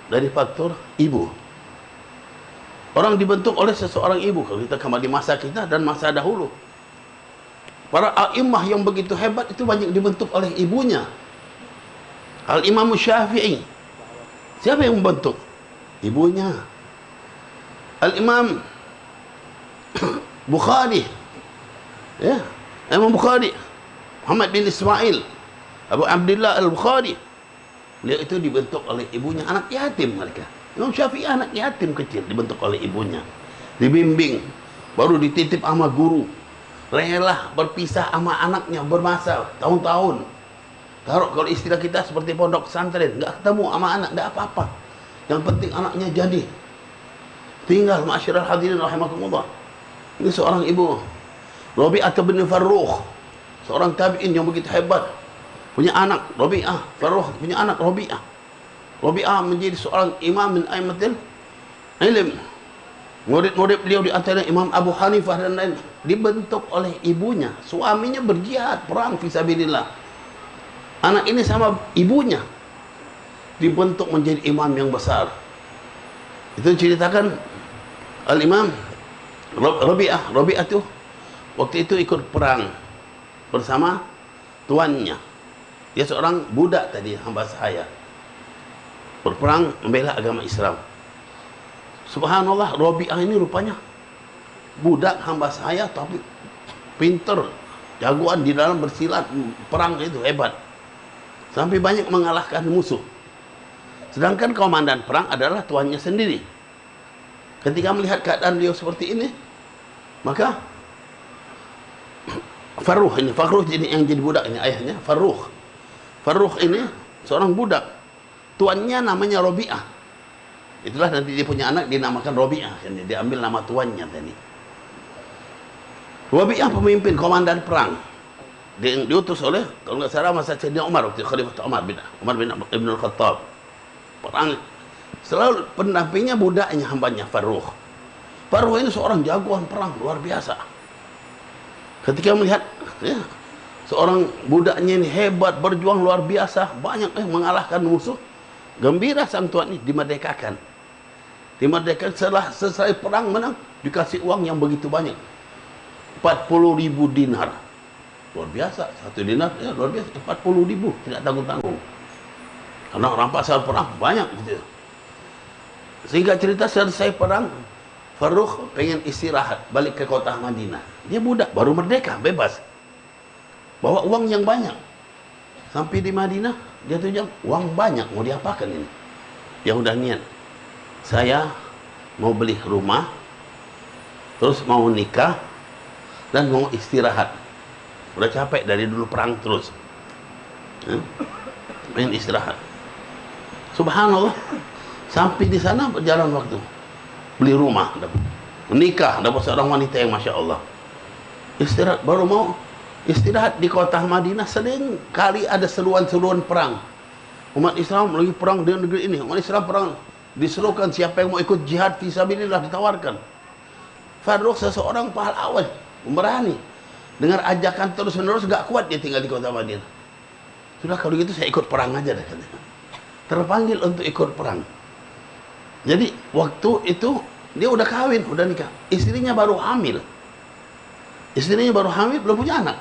dari faktor ibu. Orang dibentuk oleh seseorang ibu. Kalau kita kembali masa kita dan masa dahulu, para a'imah yang begitu hebat itu banyak dibentuk oleh ibunya. Al-Imam Syafi'i, siapa yang membentuk? Ibunya. Al-Imam Bukhari, ya, Imam Bukhari, Muhammad bin Ismail Abu Abdullah Al-Bukhari, beliau itu dibentuk oleh ibunya, anak yatim mereka. Imam Syafi'i anak yatim kecil, dibentuk oleh ibunya, dibimbing, baru dititip sama guru, rela berpisah sama anaknya bermasa tahun-tahun. Taruh kalau istilah kita seperti pondok pesantren, nggak ketemu sama anak, nggak apa-apa, yang penting anaknya jadi tinggal. Ma'asyiral hadirin rahimakumullah, ini seorang ibu, Rabi'ah bin Farrukh, seorang tabi'in yang begitu hebat, punya anak Rabi'ah, Farrukh punya anak Rabi'ah. Rabi'ah menjadi seorang imam min aimatil ilm. Murid-murid beliau di antara Imam Abu Hanifah dan lain, dibentuk oleh ibunya. Suaminya berjihad, perang fisabilillah. Anak ini sama ibunya dibentuk menjadi imam yang besar. Itu ceritakan Al-Imam Rabi'ah. Rabi'ah itu waktu itu ikut perang bersama tuannya. Dia seorang budak tadi, hamba sahaya, berperang membela agama Islam. Subhanallah, Rabi'ah ini rupanya budak hamba sahaya tapi pinter, jagoan di dalam bersilat, perang itu hebat, sampai banyak mengalahkan musuh. Sedangkan komandan perang adalah tuannya sendiri. Ketika melihat keadaan beliau seperti ini, maka Farrukh ini, Farrukh yang jadi budak ini, ayahnya Farrukh. Farrukh ini seorang budak, tuannya namanya Rabi'ah. Itulah nanti dia punya anak dinamakan Rabi'ah, dia ambil nama tuannya tadi. Rabi'ah pemimpin komandan perang, diutus oleh, kalau nggak salah masa Sayyidina Umar, waktu Khalifah Umar bin Ibn Al-Khattab. Perang selalu pendampingnya budaknya, hambanya Farrukh. Farrukh ini seorang jagoan perang luar biasa. Ketika melihat, ya, seorang budaknya ini hebat, berjuang luar biasa, banyak mengalahkan musuh, gembira sang tuan ini, dimerdekakan. Dimerdekakan setelah selesai perang menang, dikasih uang yang begitu banyak, 40.000 dinar. Luar biasa, 1 dinar ya luar biasa, 40.000, tidak tanggung-tanggung. Karena rampasan perang banyak gitu. Sehingga cerita selesai perang, Farrukh pengen istirahat, balik ke kota Madinah. Dia budak, baru merdeka, bebas, bawa uang yang banyak. Sampai di Madinah, dia tuh bilang, uang banyak, mau diapakan ini? Dia udah niat, saya mau beli rumah, terus mau nikah, dan mau istirahat. Udah capek dari dulu perang terus, pengen istirahat. Subhanallah, sampai di sana berjalan waktu, beli rumah, menikah, dapat seorang wanita yang Masya Allah. Istirahat, baru mau istirahat di kota Madinah, sering kali ada seruan-seruan perang. Umat Islam lagi perang di negeri ini, umat Islam perang, diserukan siapa yang mau ikut jihad fisabilillah, ditawarkan. Farrukh seseorang pahlawan, pemberani. Dengar ajakan terus-menerus gak kuat dia tinggal di kota Madinah. Sudah kalau gitu saya ikut perang aja dah katanya. Terpanggil untuk ikut perang. Jadi waktu itu dia udah kawin, udah nikah. Istrinya baru hamil. Istrinya baru hamil, belum punya anak.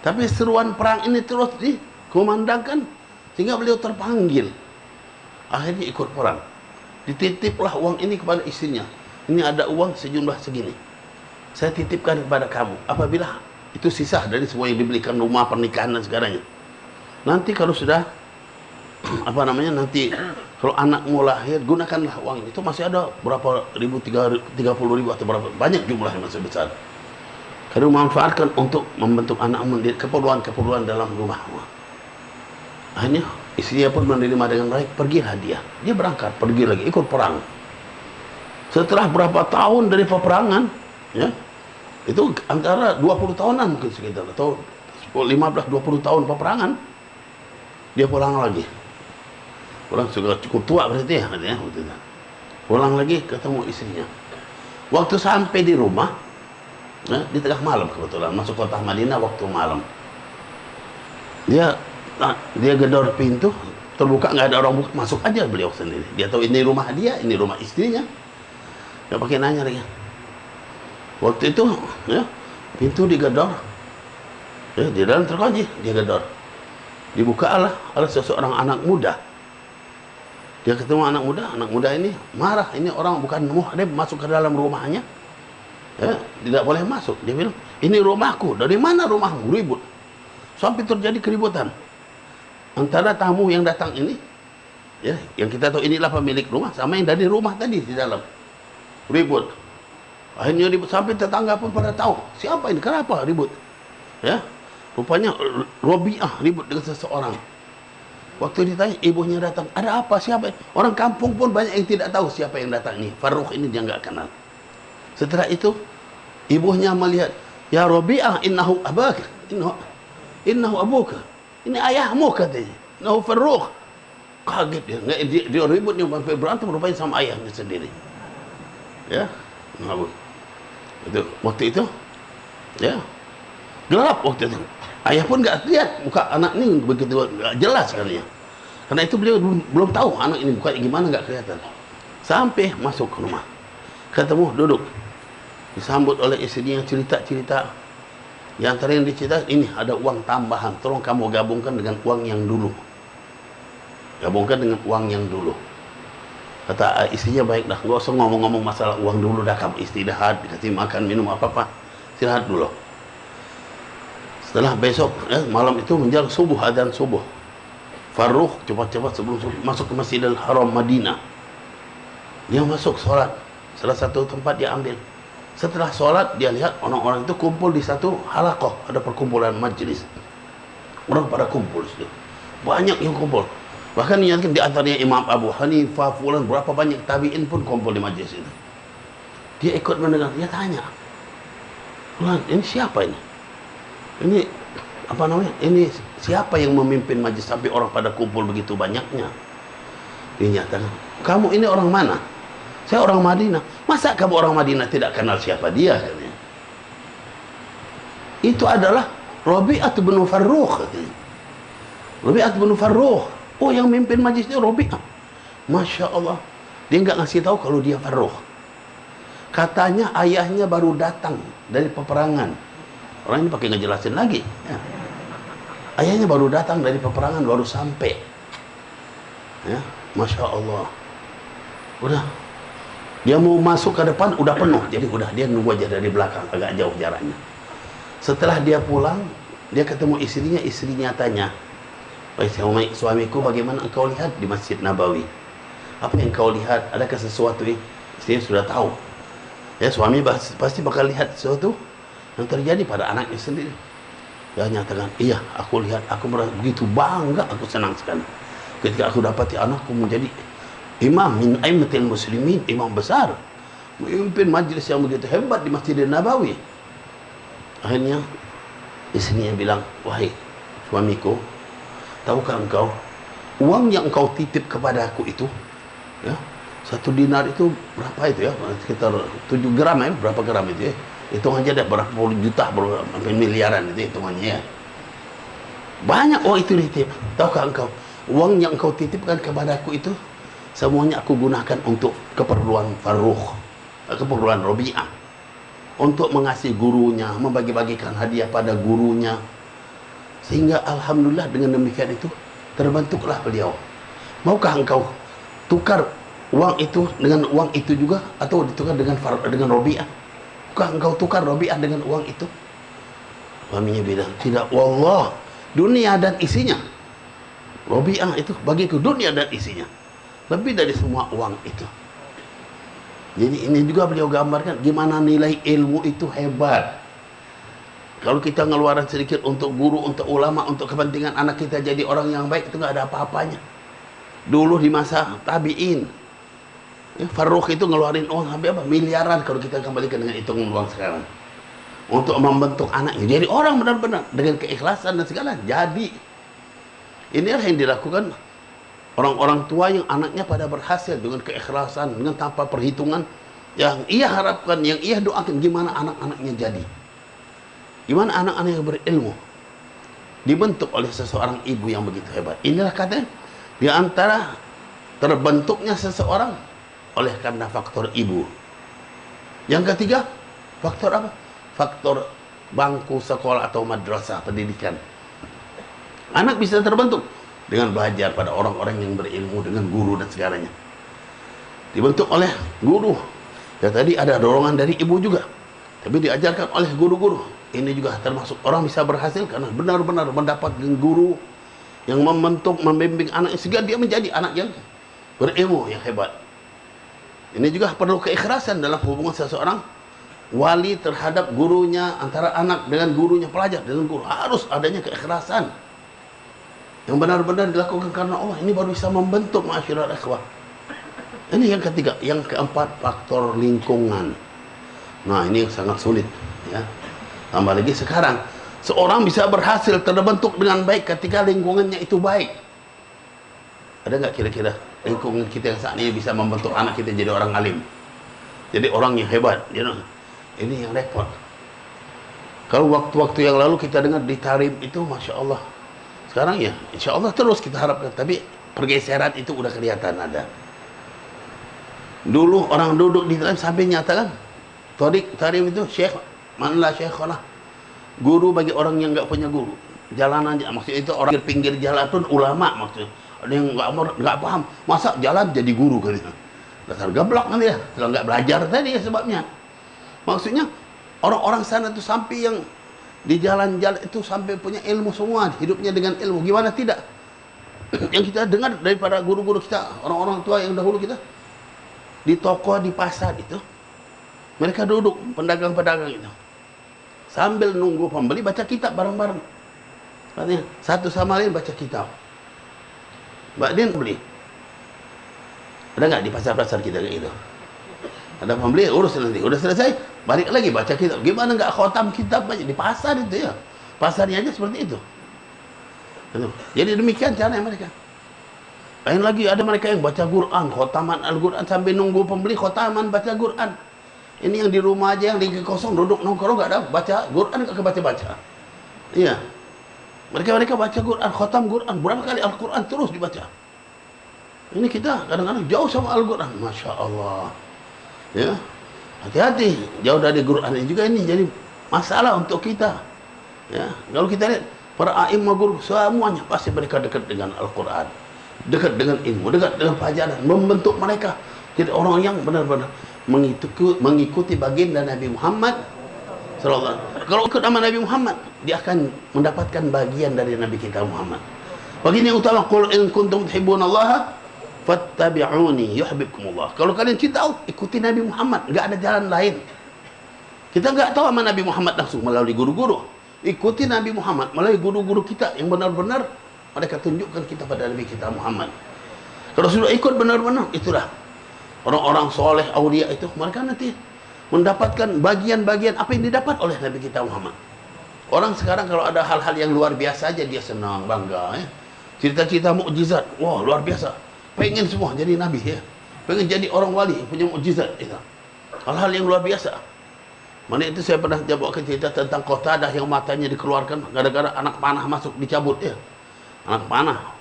Tapi seruan perang ini terus dikumandangkan sehingga beliau terpanggil. Akhirnya ikut perang. Dititiplah uang ini kepada istrinya. Ini ada uang sejumlah segini. Saya titipkan kepada kamu. Apabila itu sisa dari semua yang dibelikan rumah, pernikahan dan segalanya. Nanti kalau sudah nanti kalau anak mau lahir, gunakanlah uang itu. Masih ada berapa ribu, 30 ribu atau berapa, banyak jumlahnya, masih besar. Kamu manfaatkan untuk membentuk anak mendidik keperluan dalam rumah. Akhirnya istrinya pun menerima dengan baik, pergilah dia. Dia berangkat, pergi lagi, ikut perang. Setelah berapa tahun dari peperangan, ya, itu antara 20 tahunan mungkin sekitar, atau 15-20 tahun peperangan, dia pulang lagi. Pulang sudah cukup tua berarti ya, pulang lagi ketemu istrinya. Waktu sampai di rumah, ya, di tengah malam kebetulan, masuk kota Madinah waktu malam. Dia gedor pintu, terbuka, nggak ada orang buka, masuk aja beliau sendiri. Dia tahu ini rumah dia, ini rumah istrinya. Nggak pakai nanya lagi. Waktu itu, ya, pintu digedor, ya, di dalam terkunci, dia gedor. Dibuka oleh seseorang anak muda. Dia ketemu anak muda ini marah. Ini orang bukan muhrim masuk ke dalam rumahnya. Ya, tidak boleh masuk. Dia bilang, ini rumahku. Dari mana rumahmu? Ribut. Sampai terjadi keributan antara tamu yang datang ini, ya, yang kita tahu inilah pemilik rumah, sama yang dari rumah tadi di dalam. Ribut. Akhirnya ribut sampai tetangga pun pada tahu. Siapa ini? Kenapa ribut? Ya, rupanya Robiah ribut dengan seseorang. Waktu ditanya, ibunya datang. Ada apa? Siapa? Orang kampung pun banyak yang tidak tahu siapa yang datang ini. Farrukh ini dia nggak kenal. Setelah itu, ibunya melihat, ya Robiah, innahu abak, innahu abuka. Ini ayahmu katanya. Innahu Farrukh. Kaget dia. Dia ribut, dia sampai berantem rupanya sama ayahnya sendiri. Ya, itu waktu itu, ya, gelap waktu itu. Ayah pun nggak lihat muka anak ini begitu, nggak jelas sekali ya. Karena itu beliau belum tahu anak ini mukanya gimana, nggak kelihatan. Sampai masuk ke rumah, ketemu, duduk, disambut oleh istrinya, cerita-cerita. Yang antara yang dicerita, ini ada uang tambahan, tolong kamu gabungkan dengan uang yang dulu. Gabungkan dengan uang yang dulu. Kata istrinya, baik dah, nggak usah ngomong-ngomong masalah uang dulu dah, kamu istirahat, dikasih makan, minum, apa-apa, istirahat dulu. Setelah besok, ya, malam itu menjelang subuh, adzan subuh, Farrukh cepat-cepat sebelum subuh masuk ke Masjidil Haram Madinah. Dia masuk sholat, salah satu tempat dia ambil. Setelah sholat, dia lihat orang-orang itu kumpul di satu halaqah, ada perkumpulan majlis. Orang pada kumpul, banyak yang kumpul. Bahkan dinyatakan di antaranya Imam Abu Hanifah, fulan, berapa banyak tabi'in pun kumpul di majlis itu. Dia ikut mendengar, dia tanya, fulan, ini siapa ini? Ini apa namanya? Ini siapa yang memimpin majlis sampai orang pada kumpul begitu banyaknya? Dinyatakan, kamu ini orang mana? Saya orang Madinah. Masa kamu orang Madinah tidak kenal siapa dia? Katanya. Itu adalah Robi'ah bin Farrukh. Robi'ah bin Farrukh. Oh, yang mimpin majlis itu Robi'ah. Masya Allah. Dia nggak ngasih tahu kalau dia Farrukh. Katanya ayahnya baru datang dari peperangan. Orang ini pakai ngejelasin lagi. Ya. Ayahnya baru datang dari peperangan, baru sampai. Ya, Masya Allah. Udah. Dia mau masuk ke depan, udah penuh. Jadi udah, dia nunggu aja dari belakang, agak jauh jaraknya. Setelah dia pulang, dia ketemu istrinya tanya, suamiku, bagaimana engkau lihat di Masjid Nabawi? Apa yang engkau lihat? Adakah sesuatu yang istrinya sudah tahu? Ya, suami pasti bakal lihat sesuatu yang terjadi pada anaknya sendiri. Dia nyatakan, iya, aku lihat, aku merasa begitu bangga, aku senang sekali ketika aku dapati anakku menjadi imam min aimatil muslimin, imam besar, memimpin majlis yang begitu hebat di Masjid Nabawi. Akhirnya istrinya bilang, wahai suamiku, tahukah engkau, uang yang engkau titip kepada aku itu, ya, 1 dinar itu berapa itu ya? Sekitar 7 gram ya, berapa gram itu ya? Hitung aja dah berapa puluh juta, berapa sampai miliaran itu hitungannya ya. Banyak uang itu dititip. Tahukah engkau, uang yang engkau titipkan kepadaku itu semuanya aku gunakan untuk keperluan Farrukh, keperluan Robi'ah, untuk mengasihi gurunya, membagi-bagikan hadiah pada gurunya. Sehingga alhamdulillah dengan demikian itu terbentuklah beliau. Maukah engkau tukar uang itu dengan uang itu juga, atau ditukar dengan Robi'ah? Maukah engkau tukar Robi'ah dengan uang itu? Suaminya bilang, tidak, wallah, dunia dan isinya. Robi'ah itu bagiku dunia dan isinya, lebih dari semua uang itu. Jadi ini juga beliau gambarkan gimana nilai ilmu itu hebat. Kalau kita ngeluarin sedikit untuk guru, untuk ulama, untuk kepentingan anak kita jadi orang yang baik, itu nggak ada apa-apanya. Dulu di masa tabi'in, ya, Farrukh itu ngeluarin uang sampai apa? Miliaran kalau kita kembalikan dengan hitungan uang sekarang. Untuk membentuk anaknya jadi orang benar-benar dengan keikhlasan dan segala. Jadi inilah yang dilakukan orang-orang tua yang anaknya pada berhasil dengan keikhlasan, dengan tanpa perhitungan yang ia harapkan, yang ia doakan. Gimana anak-anaknya jadi, gimana anak-anak yang berilmu dibentuk oleh seseorang ibu yang begitu hebat. Inilah katanya di antara terbentuknya seseorang oleh karena faktor ibu. Yang ketiga, faktor apa? Faktor bangku sekolah atau madrasah, pendidikan. Anak bisa terbentuk dengan belajar pada orang-orang yang berilmu, dengan guru dan segalanya. Dibentuk oleh guru. Ya tadi ada dorongan dari ibu juga, tapi diajarkan oleh guru-guru. Ini juga termasuk orang bisa berhasil karena benar-benar mendapat guru yang membentuk, membimbing anak sehingga dia menjadi anak yang berilmu, yang hebat. Ini juga perlu keikhlasan dalam hubungan seseorang wali terhadap gurunya, antara anak dengan gurunya, pelajar dengan guru. Harus adanya keikhlasan yang benar-benar dilakukan karena Allah. Ini baru bisa membentuk ma'asyiral ikhwah. Ini yang ketiga. Yang keempat, faktor lingkungan. Nah, ini yang sangat sulit ya. Tambah lagi sekarang seorang bisa berhasil terbentuk dengan baik ketika lingkungannya itu baik. Ada nggak kira-kira lingkungan kita yang saat ini bisa membentuk anak kita jadi orang alim, jadi orang yang hebat, you know? Ini yang repot. Kalau waktu-waktu yang lalu kita dengar di Tarim itu, Masya Allah. Sekarang ya, Insya Allah terus kita harapkan. Tapi pergeseran itu udah kelihatan ada. Dulu orang duduk di Tarim sampai nyatakan, Tarim itu Syekh, manlah Syekhona. Guru bagi orang yang nggak punya guru. Jalan aja, maksudnya itu orang pinggir jalan pun ulama maksudnya. Ada yang nggak paham, masa jalan jadi guru kan? Dasar gablok nanti ya, kalau nggak belajar tadi ya sebabnya. Maksudnya orang-orang sana itu sampai yang di jalan-jalan itu sampai punya ilmu semua, hidupnya dengan ilmu. Gimana tidak? Yang kita dengar daripada guru-guru kita, orang-orang tua yang dahulu kita, di toko, di pasar itu, mereka duduk, pedagang-pedagang itu, sambil nunggu pembeli baca kitab bareng-bareng. Katanya satu sama lain baca kitab. Mbak Din beli. Ada nggak di pasar-pasar kita kayak gitu? Ada pembeli, urus nanti. Udah selesai, balik lagi baca kitab. Gimana nggak khotam kitab aja di pasar itu ya? Pasarnya aja seperti itu. Jadi demikian cara mereka. Lain lagi ada mereka yang baca Quran, khotaman Al-Quran sampai nunggu pembeli khotaman baca Quran. Ini yang di rumah aja yang lagi kosong duduk nongkrong nggak ada baca Quran, nggak kebaca-baca. Iya. Mereka baca Quran, khotam Quran, berapa kali Al-Quran terus dibaca. Ini kita kadang-kadang jauh sama Al-Quran, Masya Allah. Ya, hati-hati, jauh dari Quran ini juga ini jadi masalah untuk kita. Ya, kalau kita lihat para a'imah guru semuanya pasti mereka dekat dengan Al-Quran, dekat dengan ilmu, dekat dengan pelajaran, membentuk mereka jadi orang yang benar-benar mengikuti baginda Nabi Muhammad sallallahu alaihi wasallam. Kalau ikut nama Nabi Muhammad, dia akan mendapatkan bagian dari Nabi kita Muhammad. Bagian yang utama, qul in kuntum tuhibbunallaha fattabi'uni yuhibbukumullah. Kalau kalian cinta Allah, ikuti Nabi Muhammad, enggak ada jalan lain. Kita enggak tahu sama Nabi Muhammad langsung melalui guru-guru. Ikuti Nabi Muhammad melalui guru-guru kita yang benar-benar mereka tunjukkan kita pada Nabi kita Muhammad. Kalau sudah ikut benar-benar, itulah orang-orang soleh, aulia itu, mereka nanti mendapatkan bagian-bagian apa yang didapat oleh Nabi kita Muhammad. Orang sekarang kalau ada hal-hal yang luar biasa aja dia senang, bangga ya. Cerita-cerita mukjizat, wah luar biasa. Pengen semua jadi nabi ya. pengen jadi orang wali, punya mukjizat itu. Hal-hal yang luar biasa. Mana itu saya pernah bawakan cerita tentang Qatadah yang matanya dikeluarkan gara-gara anak panah masuk dicabut ya. Anak panah.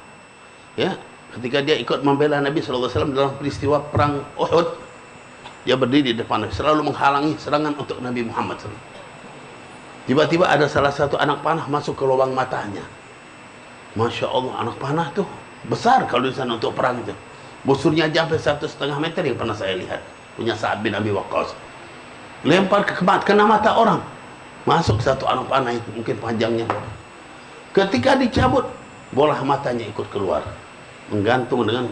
Ya, ketika dia ikut membela Nabi SAW dalam peristiwa perang Uhud, dia berdiri di depan Nabi, selalu menghalangi serangan untuk Nabi Muhammad SAW. Tiba-tiba ada salah satu anak panah masuk ke lubang matanya. Masya Allah, anak panah tuh besar kalau di sana untuk perang itu. Busurnya sampai 1,5 meter yang pernah saya lihat. Punya Sa'ad bin Abi Waqqas. Lempar kena mata orang. Masuk satu anak panah itu, mungkin panjangnya. Ketika dicabut, bola matanya ikut keluar. Menggantung dengan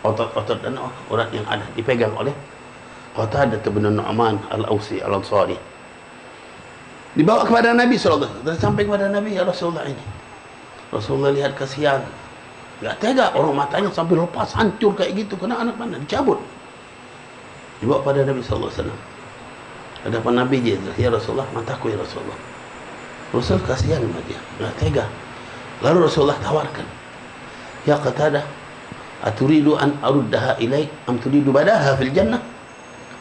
otot-otot dan urat yang ada. Dipegang oleh Qatadah bin Nu'man Al-Ausi Al-Ansari. Dibawa kepada Nabi SAW. Dan sampai kepada Nabi, ya Rasulullah ini. Rasulullah lihat kasihan. Gak tega, orang matanya sampai lepas, hancur kayak gitu. Kena anak panah, dicabut. Dibawa pada Nabi SAW. Hadapan Nabi dia, ya Rasulullah, mataku ya Rasulullah. Rasul kasihan sama dia, gak tega. Lalu Rasulullah tawarkan, ya Qatadah, aturidu an aruddaha ilaik, am turidu badaha fil jannah?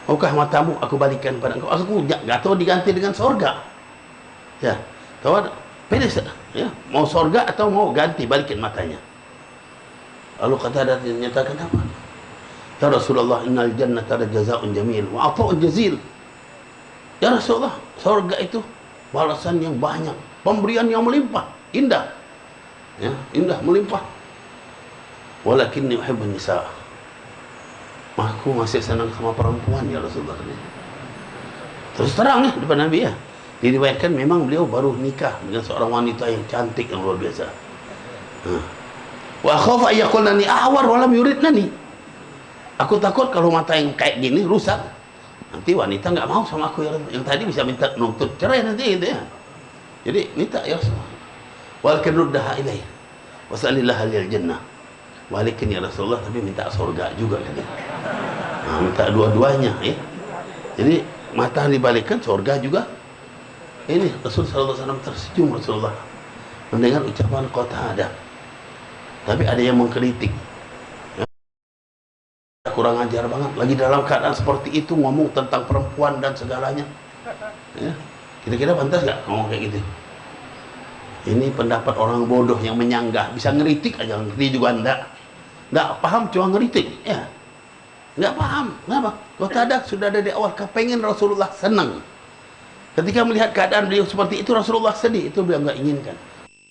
Maukah matamu aku balikan pada engkau? Aku gak tahu diganti dengan sorga. Ya, tawar, pilih ya, mau sorga atau mau ganti balikin matanya. Lalu Qatadah menyatakan apa? Ya Rasulullah, innal jannata jazaa'un jamil wa ata'un jazil. Ya Rasulullah, surga itu balasan yang banyak, pemberian yang melimpah, indah. Ya, indah melimpah. Walakinni uhibbun nisa. Aku masih senang sama perempuan ya Rasulullah. Terus terang ya depan Nabi ya. Diriwayatkan memang beliau baru nikah dengan seorang wanita yang cantik yang luar biasa. Wa khafa yaqulnani a'war wa lam yuridnani. Aku takut kalau mata yang kayak gini rusak. Nanti wanita nggak mau sama aku yang tadi bisa minta nuntut cerai nanti gitu ya. Jadi minta ya Rasulullah. Walakin ruddaha ilaih. Wasalillah lil jannah. Balikin ya Rasulullah, tapi minta surga juga kan. Nah, minta dua-duanya ya. Jadi mata dibalikkan, surga juga. Ini Rasulullah SAW tersenyum Rasulullah mendengar ucapan Qatadah. Tapi ada yang mengkritik. Kurang ajar banget, lagi dalam keadaan seperti itu ngomong tentang perempuan dan segalanya ya. Kira-kira pantas gak ngomong kayak gitu? Ini pendapat orang bodoh yang menyanggah, bisa ngeritik aja, ngerti juga enggak paham, cuma ngeritik ya, enggak paham. Kenapa? Qatadah sudah dari awal kepengen Rasulullah senang. Ketika melihat keadaan beliau seperti itu, Rasulullah sedih, itu beliau enggak inginkan.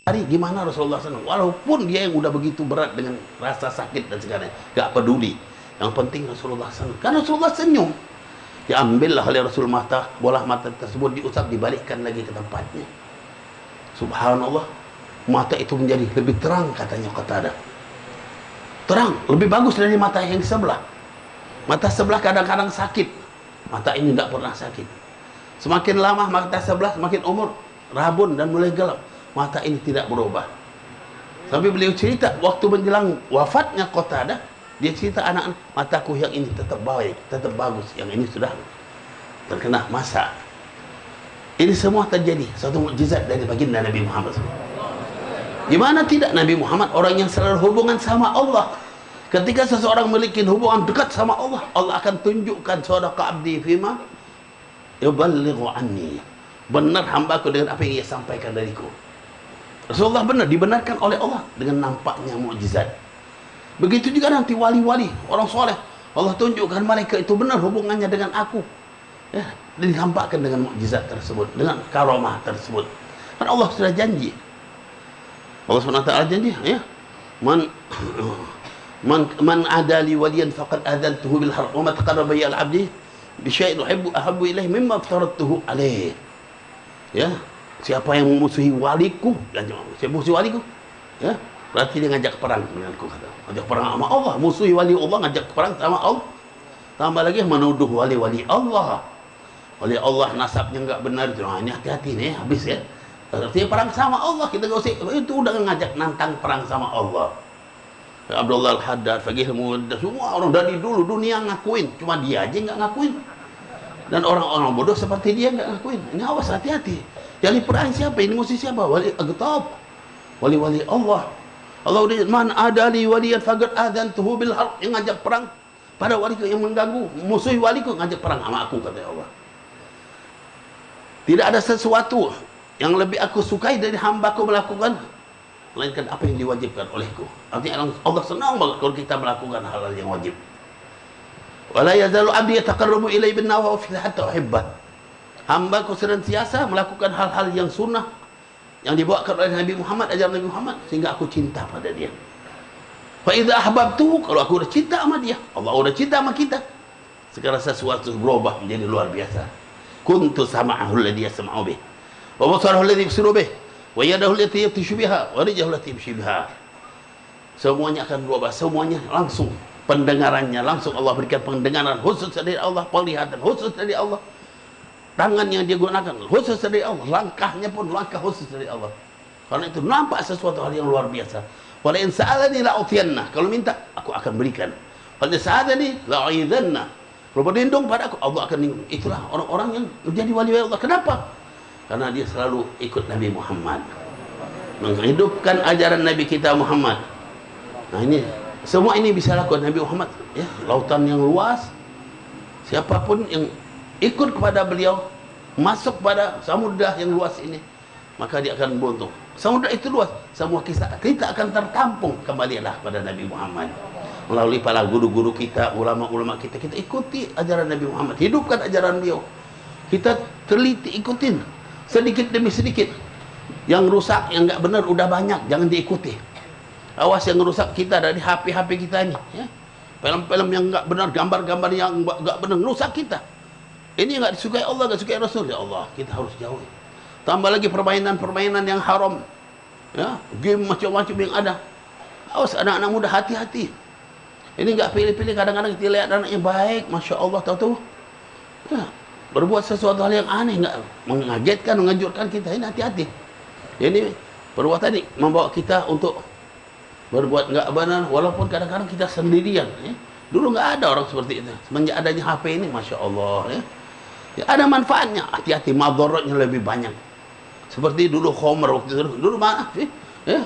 Hari gimana Rasulullah senang, walaupun dia yang udah begitu berat dengan rasa sakit dan segalanya, enggak peduli. Yang penting Rasulullah senang. Kan Rasulullah senyum. Diambillah oleh Rasul mata, bola mata tersebut diusap, dibalikkan lagi ke tempatnya. Subhanallah, mata itu menjadi lebih terang katanya Qatadah. Terang, lebih bagus dari mata yang sebelah. Mata sebelah kadang-kadang sakit. Mata ini tidak pernah sakit. Semakin lama mata sebelah, semakin umur, rabun dan mulai gelap. Mata ini tidak berubah. Sampai beliau cerita, waktu menjelang wafatnya Qatadah, dia cerita anak-anak, mataku yang ini tetap baik, tetap bagus. Yang ini sudah terkena masa. Ini semua terjadi satu mukjizat dari baginda Nabi Muhammad SAW. Gimana tidak Nabi Muhammad orang yang selalu hubungan sama Allah. Ketika seseorang memiliki hubungan dekat sama Allah, Allah akan tunjukkan sadaqa abdi fima yuballighu anni. Benar hambaku dengan apa yang ia sampaikan dariku. Rasulullah benar dibenarkan oleh Allah dengan nampaknya mukjizat. Begitu juga nanti wali-wali, orang soleh, Allah tunjukkan mereka itu benar hubungannya dengan aku. Ya, ditampakkan dengan mukjizat tersebut, dengan karomah tersebut. Kan Allah sudah janji. Allah SWT janji, ya. Man adali waliyan faqad adaltuhu bil harb wa ma taqarraba ya al-'abdi bi syai'in ahabbu ilaihi mimma aftaratuhu alaihi. Ya, siapa yang memusuhi waliku, siapa musuhi waliku? Ya, berarti dia ngajak perang denganku, kata. Ngajak perang sama Allah, musuhi wali Allah, ngajak perang sama Allah. Tambah lagi menuduh wali-wali Allah. Wali Allah nasabnya enggak benar, nah, ini hati-hati nih, habis ya. Artinya perang sama Allah, kita enggak usah, itu udah ngajak nantang perang sama Allah. Abdullah Al-Haddad, Faqih Al-Muwaddah, semua orang dari dulu dunia ngakuin, cuma dia aja enggak ngakuin. Dan orang-orang bodoh seperti dia enggak ngakuin. Ini awas, hati-hati. Jadi perang siapa? Ini musuh siapa? Wali Agtab. Wali-wali Allah. Allah udah man adali waliyan faqad adantuhu bil harb, yang ngajak perang pada waliku yang mengganggu, musuhi waliku ngajak perang sama aku, kata Allah. Tidak ada sesuatu yang lebih aku sukai dari hambaku melakukan melainkan apa yang diwajibkan olehku. Artinya Allah senang banget kalau kita melakukan hal-hal yang wajib. Wala yazalu abdi yataqarrabu ilayya bin nawafil hatta uhibbah. Hambaku senantiasa melakukan hal-hal yang sunnah yang dibawakan oleh Nabi Muhammad, ajaran Nabi Muhammad, sehingga aku cinta pada dia. Fa idza ahbabtuhu, kalau aku udah cinta sama dia, Allah udah cinta sama kita, sekarang sesuatu berubah menjadi luar biasa. Kuntu sama'ahu alladhi yasma'u bih, wa basarahu alladhi yubsiru bih, wa yadahu allati yabtishu biha, wa rijluhu allati yamshi biha. Semuanya akan berubah, semuanya langsung. Pendengarannya langsung Allah berikan pendengaran khusus dari Allah, penglihatan khusus dari Allah, tangan yang dia gunakan khusus dari Allah, langkahnya pun langkah khusus dari Allah. Karena itu nampak sesuatu hal yang luar biasa. Wala in sa'alani la'utiyanna, kalau minta aku akan berikan. Wala in sa'alani la'idhanna, kalau berlindung pada aku, Allah akan lindung. Itulah orang-orang yang menjadi wali Allah. Kenapa? Karena dia selalu ikut Nabi Muhammad, menghidupkan ajaran Nabi kita Muhammad. Nah ini semua ini bisa lakukan Nabi Muhammad, ya, lautan yang luas, siapapun yang ikut kepada beliau, masuk pada samudra yang luas ini, maka dia akan beruntung. Samudra itu luas, semua kita akan tertampung kembalilah pada Nabi Muhammad melalui para guru-guru kita, ulama-ulama kita. Kita ikuti ajaran Nabi Muhammad, hidupkan ajaran beliau, kita teliti ikutin sedikit demi sedikit. Yang rusak, yang nggak benar udah banyak, jangan diikuti. Awas yang rusak kita dari HP kita ini, ya. Film-film yang nggak benar, gambar-gambar yang nggak benar, rusak kita. Ini nggak disukai Allah, nggak disukai Rasul, ya Allah, kita harus jauhi. Tambah lagi permainan-permainan yang haram, ya, game macam-macam yang ada. Awas anak-anak muda, hati-hati. Ini nggak pilih-pilih, kadang-kadang kita lihat anaknya baik, masya Allah, tahu-tahu, ya, berbuat sesuatu hal yang aneh, nggak mengagetkan, mengejutkan kita. Ini hati-hati. Ini perbuatan ini membawa kita untuk berbuat nggak benar, walaupun kadang-kadang kita sendirian, ya. Dulu nggak ada orang seperti itu. Semenjak adanya HP ini, masya Allah, ya. Ya, ada manfaatnya, hati-hati, madharatnya lebih banyak. Seperti dulu khomer waktu itu, dulu mana, ya,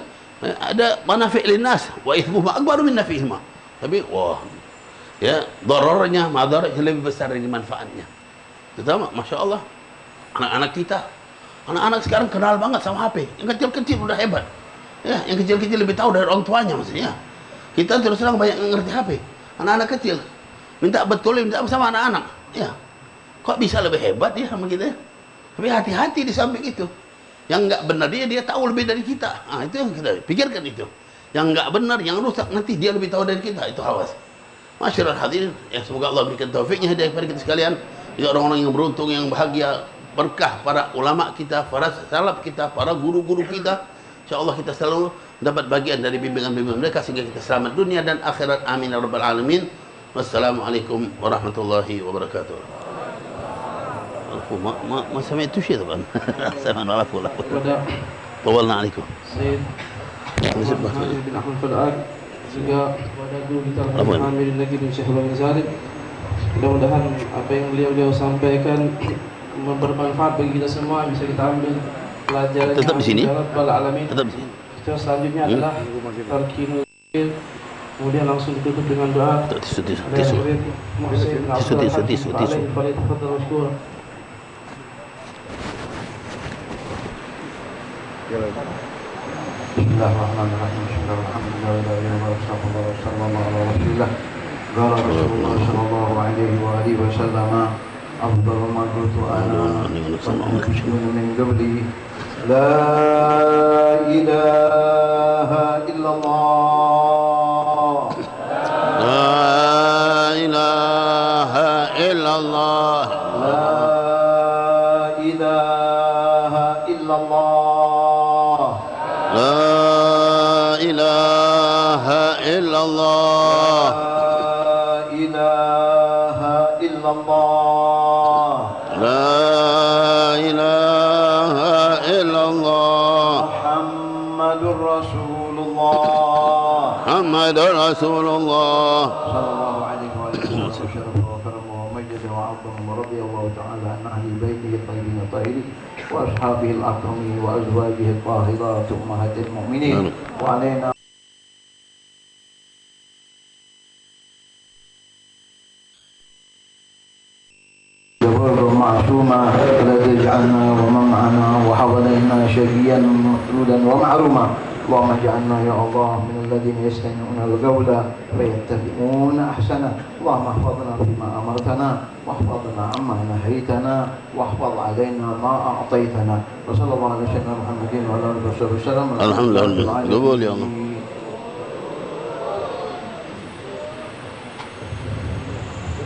ada manafi' linnas wa ithmuhu akbaru min naf'ihima. Tapi wah, ya, dararnya, madharatnya lebih besar dari manfaatnya. Terutama, masya Allah, anak-anak kita, anak-anak sekarang kenal banget sama HP. Yang kecil-kecil udah hebat. Ya, yang kecil-kecil lebih tahu dari orang tuanya maksudnya. Kita terus terang banyak ngerti HP. Anak-anak kecil minta betulin, minta sama anak-anak. Ya, kok bisa lebih hebat ya sama kita? Tapi hati-hati di samping itu. Yang nggak benar dia tahu lebih dari kita. Nah, itu yang kita pikirkan itu. Yang nggak benar, yang rusak nanti dia lebih tahu dari kita. Itu awas. Masyaallah hadirin, ya semoga Allah berikan taufiknya hidayah kepada kita sekalian. Juga orang-orang yang beruntung, yang bahagia, berkah para ulama kita, para salaf kita, para guru-guru kita. InsyaAllah kita selalu dapat bagian dari bimbingan-bimbingan mereka sehingga kita selamat dunia dan akhirat. Amin ya rabbal alamin. Wassalamualaikum warahmatullahi wabarakatuh. ما سمعت شيء طبعا. سمعنا العفو طولنا عليكم.
Sayyid Muhammad bin Ahmad Fad'ad juga kepada guru kita Alhamdulillah lagi dan Syekh Ibrahim Salim. Mudah-mudahan apa yang beliau sampaikan bermanfaat bagi kita semua, bisa kita ambil pelajaran.
Tetap di sini.
Tetap di sini. Selanjutnya adalah tarkinul, kemudian langsung ditutup dengan doa. Tisu.
Bismillahirrahmanirrahim. Qala Rasulullah sallallahu alaihi wa alihi wasallam, afdalu ma qultu ana min qabli la ilaha illallah.
La ilaha illallah.
La ilaha illallah.
La ilaha illallah.
La ilaha illallah.
La ilaha illallah.
Muhammadur Rasulullah.
Muhammadur Rasulullah.
Sallallahu alaihi wa sallam. Wa karama wa majda wa 'azama wa radiyallahu ta'ala an ahli baitihi at-tayyibin at-tahirin wa ashabihi al-akramin wa azwajihi at-tahirat ummahatil mu'minin wa alaina الغر معصوما ولا تجعلنا ومن معنا وحوالينا شقيا مطرودا ومحروما اللهم اجعلنا يا الله من الذين يستمعون القول فيتبعون احسنه اللهم احفظنا فيما امرتنا واحفظنا عما نهيتنا واحفظ علينا ما اعطيتنا وصلى الله على سيدنا محمد وعلى اله وصحبه وسلم.
الحمد لله قبول يا الله.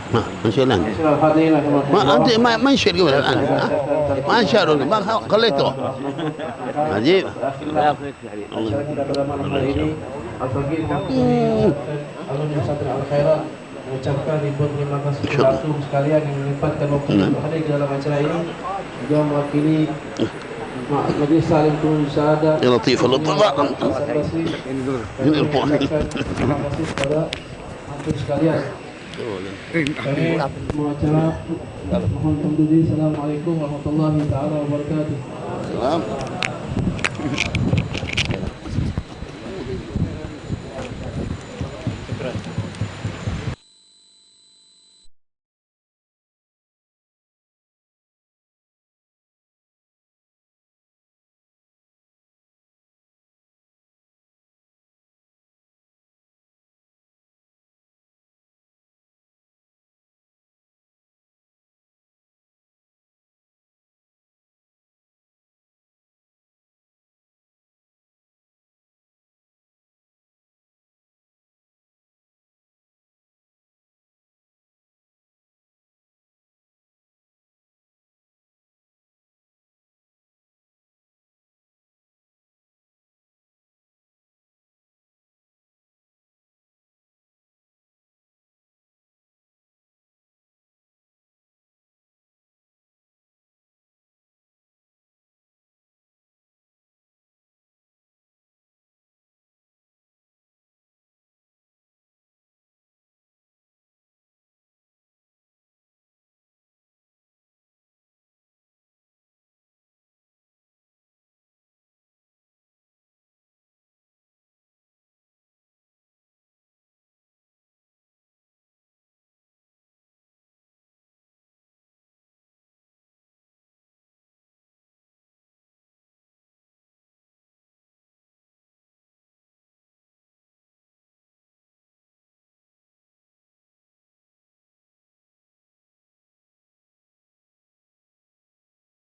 ما انشلنا ما انت ما انشر قبل الان ما انشروا ما خليته عجيب.
mengucapkan ribuan terima kasih kepada antum sekalian yang menyempatkan waktu untuk hadir ke dalam acara ini, juga mewakili Majelis Salim Turun Syahadah.
Ya Latif, Allah Ta'ala.
Terima kasih kepada antum sekalian. Kami mengacara mohon undur diri. Assalamualaikum warahmatullahi taala wabarakatuh.